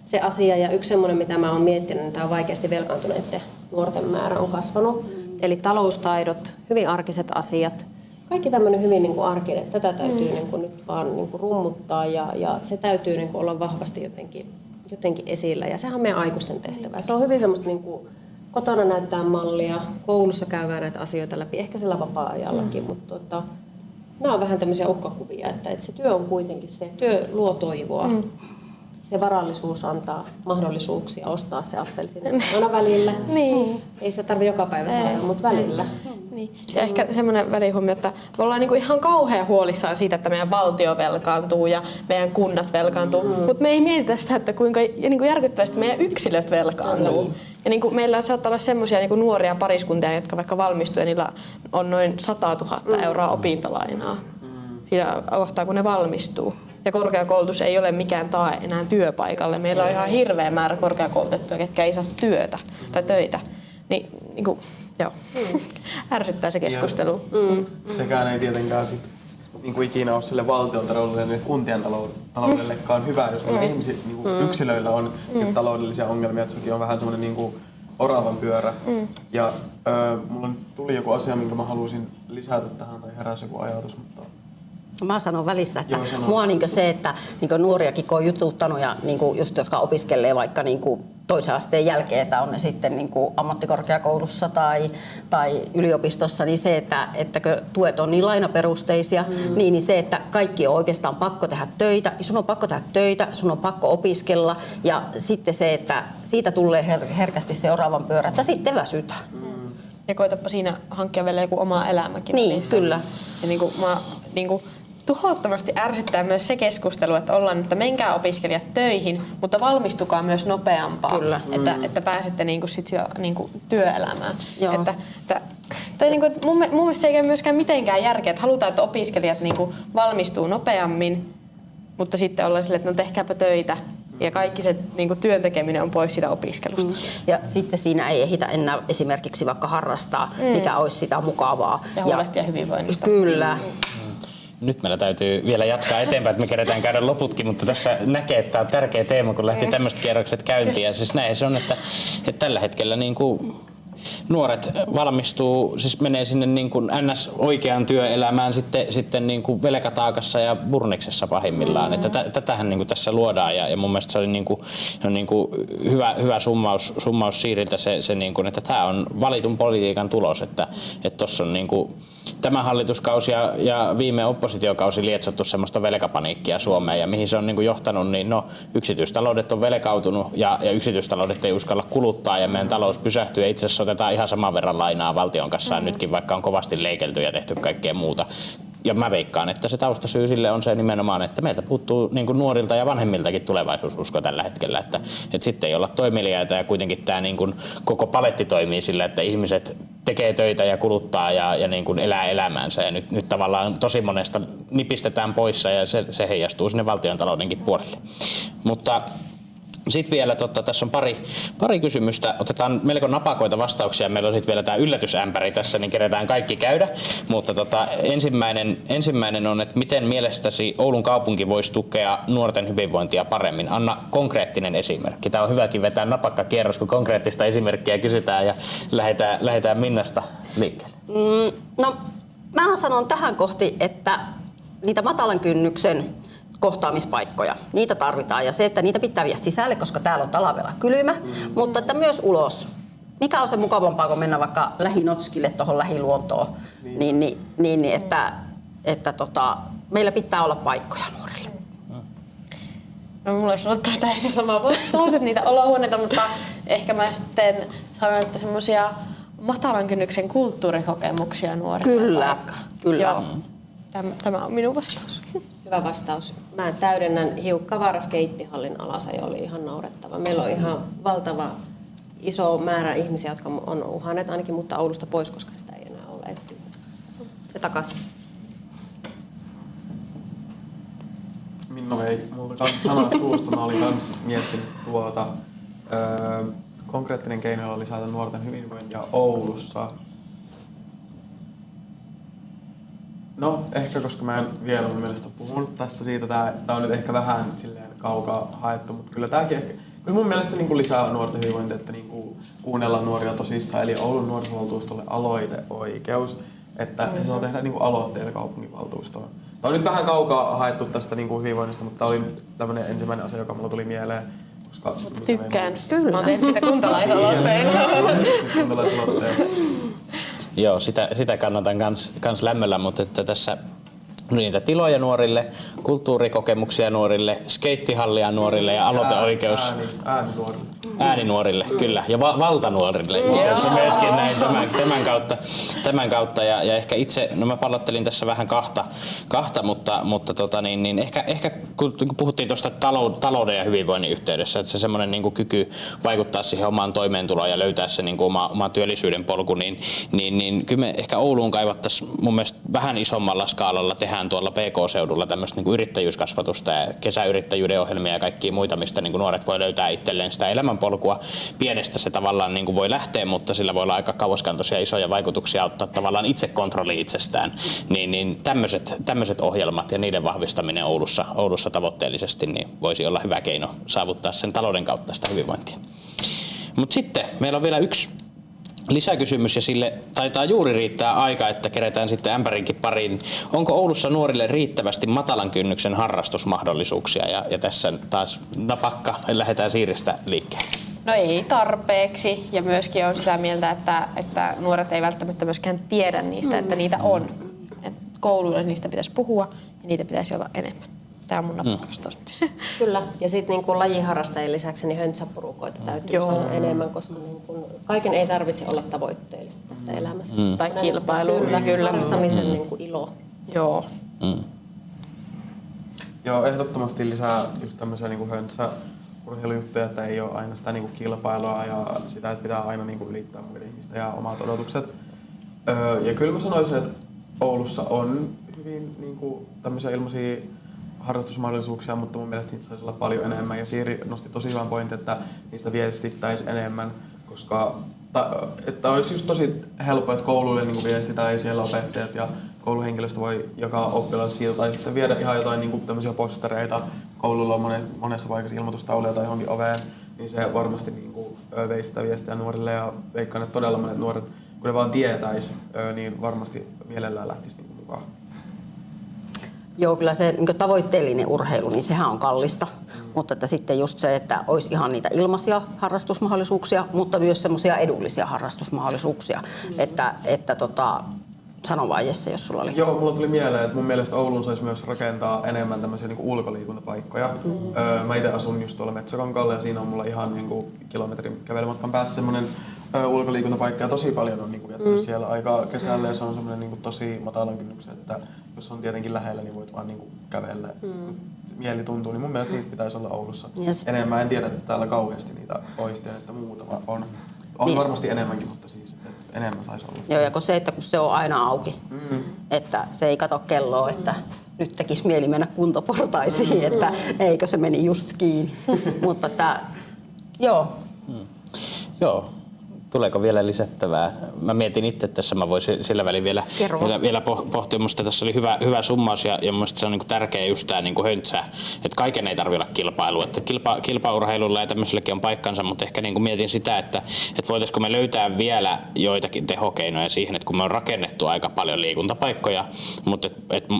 se asia ja yksi semmoinen, mitä mä oon miettinyt, niin tämä vaikeasti velkaantuneiden nuorten määrä on kasvanut. Eli taloustaidot, hyvin arkiset asiat, kaikki tämmöinen hyvin arkinen, että tätä täytyy nyt vaan rummuttaa ja se täytyy olla vahvasti jotenkin esillä ja sehän on meidän aikuisten tehtävä. Se on hyvin semmoista kotona näyttää mallia, koulussa käydään näitä asioita läpi, ehkä sillä vapaa-ajallakin, mutta nämä on vähän tämmöisiä uhkakuvia, että se työ on kuitenkin se, työ luo toivoa se varallisuus antaa mahdollisuuksia ostaa se appelsiini aina välillä. Niin. Ei se tarvitse joka päivä saada, mutta välillä. Niin. Ja ehkä semmoinen välihuomio, että me ollaan niinku ihan kauhean huolissaan siitä, että meidän valtio velkaantuu ja meidän kunnat velkaantuu, mutta me ei mietitä sitä, että kuinka niinku järkyttävästi meidän yksilöt velkaantuu. Ja niinku meillä saattaa olla semmoisia niinku nuoria pariskuntia, jotka vaikka valmistuu ja niillä on noin 100 000 euroa opintolainaa siinä kohtaa, kun ne valmistuu. Ja korkeakoulutus ei ole mikään tae enää työpaikalle. Meillä on ihan hirveä määrä korkeakoulutettuja, ketkä ei saa työtä tai töitä. Niin joo. Ärsyttää se keskustelu. Sekään ei tietenkään sit, niin kuin ikinä ole sille valtion taloudelle ja kuntien taloudellekaan hyvä, jos niin yksilöillä on taloudellisia ongelmia, että sekin on vähän semmoinen niin oravan pyörä. Ja mulla tuli joku asia, minkä mä halusin lisätä tähän tai heräsi joku ajatus, mutta Mä sanon välissä, että Joo, mua se, että nuoriakin kun on jututtanut ja just jotka opiskelee vaikka toisen asteen jälkeen, että on ne sitten ammattikorkeakoulussa tai yliopistossa, niin se, että tuet on niin lainaperusteisia, niin se, että kaikki on oikeastaan pakko tehdä töitä, sun on pakko tehdä töitä, sun on pakko opiskella ja sitten se, että siitä tulee herkästi seuraavan pyörä, että sitten väsytään. Ja koitapa siinä hankkia vielä joku oma elämäkin. Niin, kyllä. Ja tuhottomasti ärsyttää myös se keskustelu, että ollaan, että menkää opiskelijat töihin, mutta valmistukaa myös nopeampaa, Kyllä. Että pääsette työelämään. Mun mielestä se ei käy myöskään mitenkään järkeä, että halutaan, että opiskelijat valmistuu nopeammin, mutta sitten ollaan silleen, että no tehkääpä töitä. Ja kaikki se työn tekeminen on pois siitä opiskelusta. Ja sitten siinä ei ehditä enää esimerkiksi vaikka harrastaa, mikä olisi sitä mukavaa. Ja huolehtia hyvinvoinnista. Kyllä. Nyt meillä täytyy vielä jatkaa eteenpäin, että me kerätään käydä loputkin, mutta tässä näkee, että tämä on tärkeä teema, kun lähti tämmöiset kierrokset käyntiin. Ja siis näin se on, että tällä hetkellä nuoret valmistuu, siis menee sinne NS-oikeaan työelämään sitten velkataakassa ja burniksessa pahimmillaan. Että tätähän tässä luodaan ja mun mielestä se oli hyvä summaus Siiriltä se että tämä on valitun politiikan tulos, että tuossa on tämä hallituskausi ja viime oppositiokausi lietsottu semmoista velkapaniikkia Suomeen ja mihin se on johtanut, niin yksityistaloudet on velkautunut ja yksityistaloudet ei uskalla kuluttaa ja meidän talous pysähtyy ja itse asiassa otetaan ihan saman verran lainaa valtion kassaan nytkin, vaikka on kovasti leikelty ja tehty kaikkea muuta. Ja mä veikkaan, että se taustasyy sille on se nimenomaan, että meiltä puuttuu nuorilta ja vanhemmiltakin tulevaisuususko tällä hetkellä, että sitten ei olla toimeliaita ja kuitenkin tämä koko paletti toimii sillä, että ihmiset tekee töitä ja kuluttaa ja elää elämäänsä ja nyt tavallaan tosi monesta nipistetään poissa ja se heijastuu sinne valtiontaloudenkin puolelle. Mutta sitten vielä, tässä on pari kysymystä. Otetaan melko napakoita vastauksia. Meillä on sitten vielä tämä yllätysämpäri tässä, niin keretään kaikki käydä. Mutta ensimmäinen on, että miten mielestäsi Oulun kaupunki voisi tukea nuorten hyvinvointia paremmin? Anna konkreettinen esimerkki. Tämä on hyväkin vetää napakka kierros, kun konkreettista esimerkkiä kysytään ja lähdetään Minnasta liikkeelle. No, mä sanon tähän kohti, että niitä matalan kynnyksen kohtaamispaikkoja. Niitä tarvitaan ja se, että niitä pitää viedä sisälle, koska täällä on talvella kylmä, mutta että myös ulos. Mikä on se mukavampaa, kun mennä vaikka lähinotskille tuohon lähiluontoon, niin että meillä pitää olla paikkoja nuorille. No, mulla olisi ollut täysin sama vastaus, että niitä olohuoneita, mutta ehkä mä sitten sanon, että semmoisia matalan kynnyksen kulttuurikokemuksia nuorille. Kyllä. Tämä on minun vastaus. Hyvä vastaus. Mä täydennän hiukka vaara skeittihallin alasajo oli ihan naurettava. Meillä on ihan valtava iso määrä ihmisiä, jotka on uhanneet ainakin, mutta Oulusta pois, koska sitä ei enää ole. Se takaisin. Minno vei multa kanssa sanat suusta. Mä olin kanssa miettinyt konkreettinen keino lisätä nuorten hyvinvointia Oulussa. No, ehkä koska mä en vielä mun mielestä puhunut tässä siitä, tää on nyt ehkä vähän silleen kaukaa haettu, mutta kyllä tääkin ehkä, kyllä mun mielestä lisää nuorten hyvinvointia, että kuunnellaan nuoria tosissaan, eli Oulun nuorisovaltuustolle aloiteoikeus, että he saa tehdä aloitteita kaupunginvaltuustoon. Tämä on nyt vähän kaukaa haettu tästä hyvinvoinnista, mutta tämä oli tämmöinen ensimmäinen asia, joka mulla tuli mieleen. Koska tykkään. Kyllä. Mä oon tehnyt sitä kuntalaisaloitteen. Joo, sitä kannatan kans lämmöllä, mutta että tässä niitä tiloja nuorille, kulttuurikokemuksia nuorille, skeittihallia nuorille ja aloiteoikeus ääninuorille, kyllä, ja valtanuorille itse asiassa myöskin näin tämän kautta ja ehkä itse, no mä pallottelin tässä vähän kahta mutta ehkä kun puhuttiin tuosta talouden ja hyvinvoinnin yhteydessä, että se semmoinen niin kuin kyky vaikuttaa siihen omaan toimeentuloon ja löytää se niin kuin oma työllisyyden polku, niin kyllä me ehkä Ouluun kaivattaisiin mun mielestä vähän isommalla skaalalla tehdään tuolla PK-seudulla tämmöistä niin kuin yrittäjyyskasvatusta ja kesäyrittäjyyden ohjelmia ja kaikkia muita, mistä niin kuin nuoret voi löytää itselleen sitä elämänpolkua. Pienestä se tavallaan niin kuin voi lähteä, mutta sillä voi olla aika kauaskantoisia isoja vaikutuksia ottaa tavallaan itsekontrolli itsestään. Niin tämmöiset ohjelmat ja niiden vahvistaminen Oulussa tavoitteellisesti niin voisi olla hyvä keino saavuttaa sen talouden kautta sitä hyvinvointia. Mutta sitten meillä on vielä yksi lisäkysymys ja sille taitaa juuri riittää aika, että kerätään sitten ämpärinkin pariin. Onko Oulussa nuorille riittävästi matalan kynnyksen harrastusmahdollisuuksia? Ja tässä taas napakka, lähdetään Siiristä liikkeelle. No ei tarpeeksi ja myöskin on sitä mieltä, että nuoret ei välttämättä myöskään tiedä niistä, että niitä on. Et kouluille niistä pitäisi puhua ja niitä pitäisi olla enemmän. Tämä on mun napakastos. Kyllä, ja sitten niin harrastajien lisäksi niin höntsäporukoita täytyy saada enemmän, koska niin kaiken ei tarvitse olla tavoitteellista tässä elämässä. Tai kilpailu. Kyllä. Harrastamisen niin ilo. Joo. Joo, ehdottomasti lisää just tämmöisiä niin höntsäurheilujuttuja, että ei ole aina sitä niin kilpailua ja sitä, että pitää aina niin ylittää muiden ihmisten ja omat odotukset. Ja kyllä mä sanoisin, että Oulussa on hyvin niin tämmöisiä ilmaisia harrastusmahdollisuuksia, mutta mun mielestä niitä saisi olla paljon enemmän. Ja Siiri nosti tosi hyvän pointin, että niistä viestittäisiin enemmän, koska että olisi just tosi helppo, että kouluille niin viestitään ja siellä opettajat ja kouluhenkilöstö voi jakaa oppilaille siitä tai sitten viedä ihan jotain niin tämmöisiä postereita. Koululla on monessa paikassa ilmoitustauluja tai johonkin oveen, niin se varmasti niin veisi sitä viestiä nuorille ja veikkaan, että todella monet nuoret, kun ne vaan tietäisi, niin varmasti mielellään lähtisi niin mukaan. Joo, kyllä se niin tavoitteellinen urheilu, niin sehän on kallista. Mutta että sitten just se, että olisi ihan niitä ilmaisia harrastusmahdollisuuksia, mutta myös semmoisia edullisia harrastusmahdollisuuksia. Sano vaan Jesse, jos sulla oli. Joo, mulla tuli mieleen, että mun mielestä Ouluun saisi myös rakentaa enemmän tämmöisiä niin ulkoliikuntapaikkoja. Mä itse asun just tuolla Metsäkankaalla ja siinä on mulla ihan niin kilometrin kävelymatkan päässä semmoinen ulkoliikuntapaikka ja tosi paljon on viettänyt siellä aikaa kesällä ja se on semmoinen niin tosi matalan kynnyksen, että jos on tietenkin lähellä, niin voit vaan niin kävellä. Mieli tuntuu, niin mun mielestä niitä pitäisi olla Oulussa enemmän. En tiedä, että täällä kauheasti niitä olisi, että muutama on. On niin. Varmasti enemmänkin, mutta siis enemmän saisi olla. Joo, ja kun se on aina auki, että se ei kato kelloa, että nyt tekisi mieli mennä kuntoportaisiin, että eikö se meni just kiinni. Mutta että, joo. Joo. Tuleeko vielä lisättävää? Mä mietin itse tässä, mä voisin sillä välin vielä pohtia. Minusta tässä oli hyvä summaus ja mielestäni se on niin tärkeä just tämä niin höntsä, että kaiken ei tarvitse olla kilpailu. Että kilpaurheilulla ja tämmöiselläkin on paikkansa, mutta ehkä niin mietin sitä, että voitaisiko me löytää vielä joitakin tehokeinoja siihen, että kun me on rakennettu aika paljon liikuntapaikkoja, mutta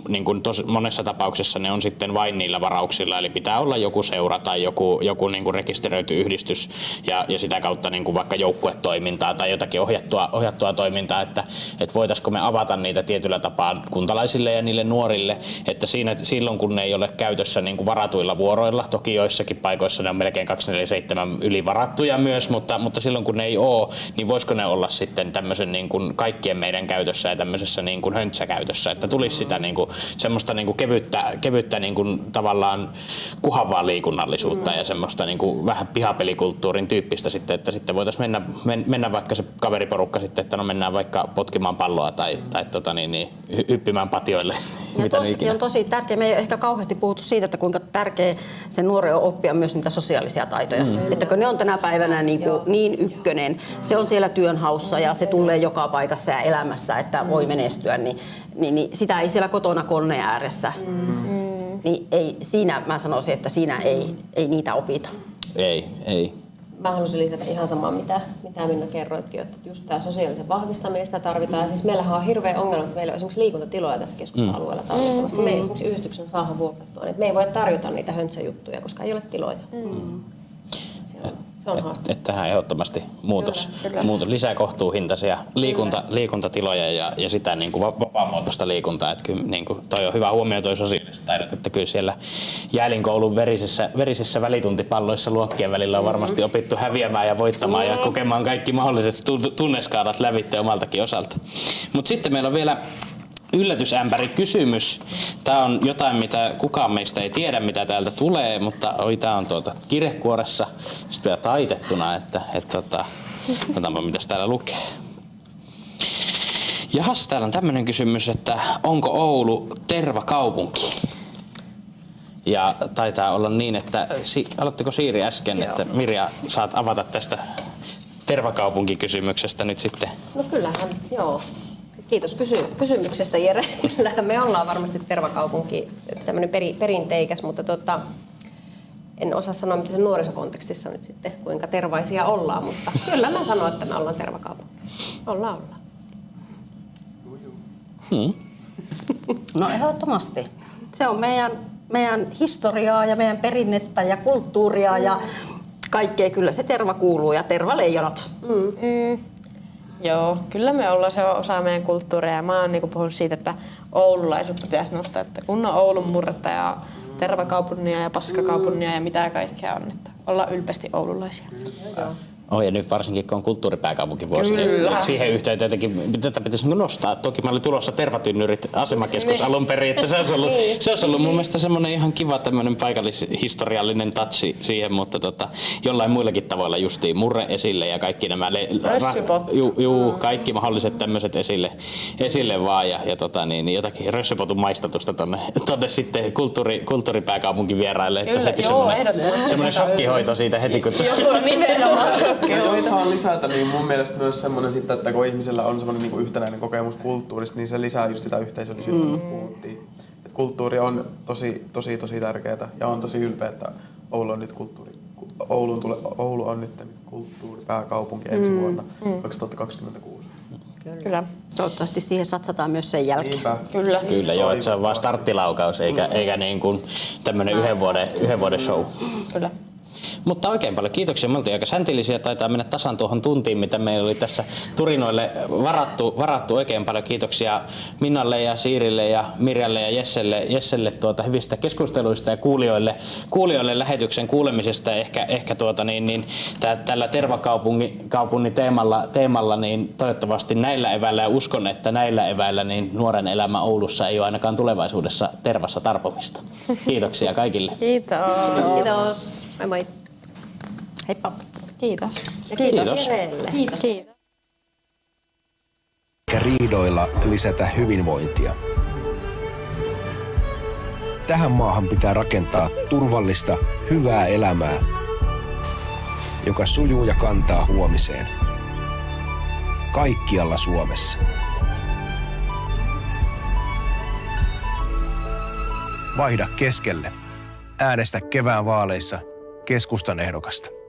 niin monessa tapauksessa ne on sitten vain niillä varauksilla, eli pitää olla joku seura tai joku niin rekisteröity yhdistys ja sitä kautta niin vaikka joukkuetoimintaa tai jotakin ohjattua toimintaa, että voitaisiko me avata niitä tietyllä tapaa kuntalaisille ja niille nuorille, että silloin kun ne ei ole käytössä niin kuin varatuilla vuoroilla, toki joissakin paikoissa ne on melkein 247 ylivarattuja myös, mutta silloin kun ne ei ole, niin voisiko ne olla sitten tämmöisen niin kuin kaikkien meidän käytössä ja tämmöisessä niin kuin höntsäkäytössä, että tulisi sitä niin kuin semmoista niin kuin kevyttä niin kuin tavallaan kuhavaa liikunnallisuutta ja semmoista niin kuin vähän pihapelikulttuurin tyyppistä sitten, että sitten voitaisiin mennä vaikka se kaveriporukka sitten, että no mennään vaikka potkimaan palloa tai hyppimään patioille. Ja on tosi tärkeää, me ei ehkä kauheasti puhuttu siitä, että kuinka tärkeä sen nuoren on oppia myös niitä sosiaalisia taitoja. Että kun ne on tänä päivänä niin ykkönen, se on siellä työnhaussa ja se tulee joka paikassa ja elämässä, että voi menestyä, niin sitä ei siellä kotona koneen ääressä. Niin ei, siinä mä sanoisin, että siinä ei niitä opita. Ei. Mä haluaisin lisätä ihan samaa, mitä Minna kerroitkin, että just tämä sosiaalisen vahvistaminen sitä tarvitaan. Siis meillähän on hirveä ongelma, että meillä on esimerkiksi liikuntatiloja tässä keskusta-alueella tarvittavasti. Me ei esimerkiksi yhdistyksen saada vuokrattua, että me ei voi tarjota niitä höntsäjuttuja, koska ei ole tiloja. Se on haaste. Että tähän ehdottomasti muutos. Kyllä. Muutos. Lisää kohtuuhintaisia liikuntatiloja ja sitä niin kuin vapaamuotoista liikuntaa. Että kyllä niin kuin toi on hyvä huomio toi sosiaaliset taidot, että kyllä siellä Jäälin-koulun verisissä välituntipalloissa luokkien välillä on varmasti opittu häviämään ja voittamaan ja kokemaan kaikki mahdolliset tunneskaadat lävitse omaltakin osalta. Mutta sitten meillä on vielä yllätysämpäri kysymys. Tämä on jotain, mitä kukaan meistä ei tiedä, mitä täältä tulee, mutta tämä on tuolta kirjekuoressa sitten vielä taitettuna, että katsotaanpa mitäs täällä lukee. Jahas, täällä on tämmöinen kysymys, että onko Oulu tervakaupunki? Ja taitaa olla niin, että aloittiko Siiri äsken, että Mirja saat avata tästä tervakaupunkikysymyksestä nyt sitten. No kyllähän, joo. Kiitos kysymyksestä, Jere. Kyllähän me ollaan varmasti tervakaupunki, tämmöinen perinteikäs, mutta en osaa sanoa, miten se nuorisokontekstissa nyt sitten, kuinka tervaisia ollaan, mutta kyllä mä sanon, että me ollaan tervakaupunki. Ollaan. No ehdottomasti. Se on meidän historiaa ja meidän perinnettä ja kulttuuria ja kaikkea. Kyllä se terva kuuluu ja tervaleijonat. Joo, kyllä me ollaan, se on osa meidän kulttuuria ja mä oon niinku puhunut siitä, että oululaisuutta pitäisi nostaa, että kun on Oulun murretta ja tervakaupunnia ja paskakaupunnia ja mitä kaikkea on, että ollaan ylpeästi oululaisia. Ja nyt varsinkin kun on kulttuuripääkaupunkivuosi, niin siihen yhteyteen jotenkin tätä pitäisi nostaa. Toki mä olin tulossa Tervatynnyrit asemakeskus alun perin, että se olisi ollut mun mielestä semmoinen ihan kiva tämmöinen paikallishistoriallinen tatsi siihen, mutta jollain muillakin tavoilla justiin murre esille ja kaikki nämä kaikki mahdolliset tämmöiset esille vaan ja jotakin rössypotun maistatusta tonne sitten kulttuuripääkaupunkin vieraille. Kyllä, heti semmoinen shokkihoito siitä heti kun Jos saan lisätä, niin mun mielestä myös semmoinen sitten, että kun ihmisellä on semmoinen niin kuin yhtenäinen kokemus kulttuurista, niin se lisää just sitä yhteisöllisyyttä, mistä puhuttiin. Et kulttuuri on tosi tärkeää ja on tosi ylpeä, että Oulu on nyt kulttuuripääkaupunki ensi vuonna 2026. Kyllä. Toivottavasti siihen satsataan myös sen jälkeen. Niinpä. Kyllä joo, että se on vaan starttilaukaus eikä niin kuin tämmöinen yhden vuoden show. Kyllä. Mutta oikein paljon kiitoksia. Me oltiin aika säntillisiä. Taitaa mennä tasan tuohon tuntiin, mitä meillä oli tässä turinoille varattu. Oikein paljon kiitoksia Minnalle ja Siirille ja Mirjalle ja Jesselle hyvistä keskusteluista ja kuulijoille lähetyksen kuulemisesta. Ehkä tällä tervakaupungin teemalla niin toivottavasti näillä eväillä ja uskon, että näillä eväillä niin nuoren elämä Oulussa ei ole ainakaan tulevaisuudessa tervassa tarpomista. Kiitoksia kaikille. Kiitos. Moi moi. Heippa. Kiitos. Ja kiitos Jerelle. Kiitos. Eikä riidoilla lisätä hyvinvointia. Tähän maahan pitää rakentaa turvallista, hyvää elämää, joka sujuu ja kantaa huomiseen. Kaikkialla Suomessa. Vaihda keskelle. Äänestä kevään vaaleissa keskustan ehdokasta.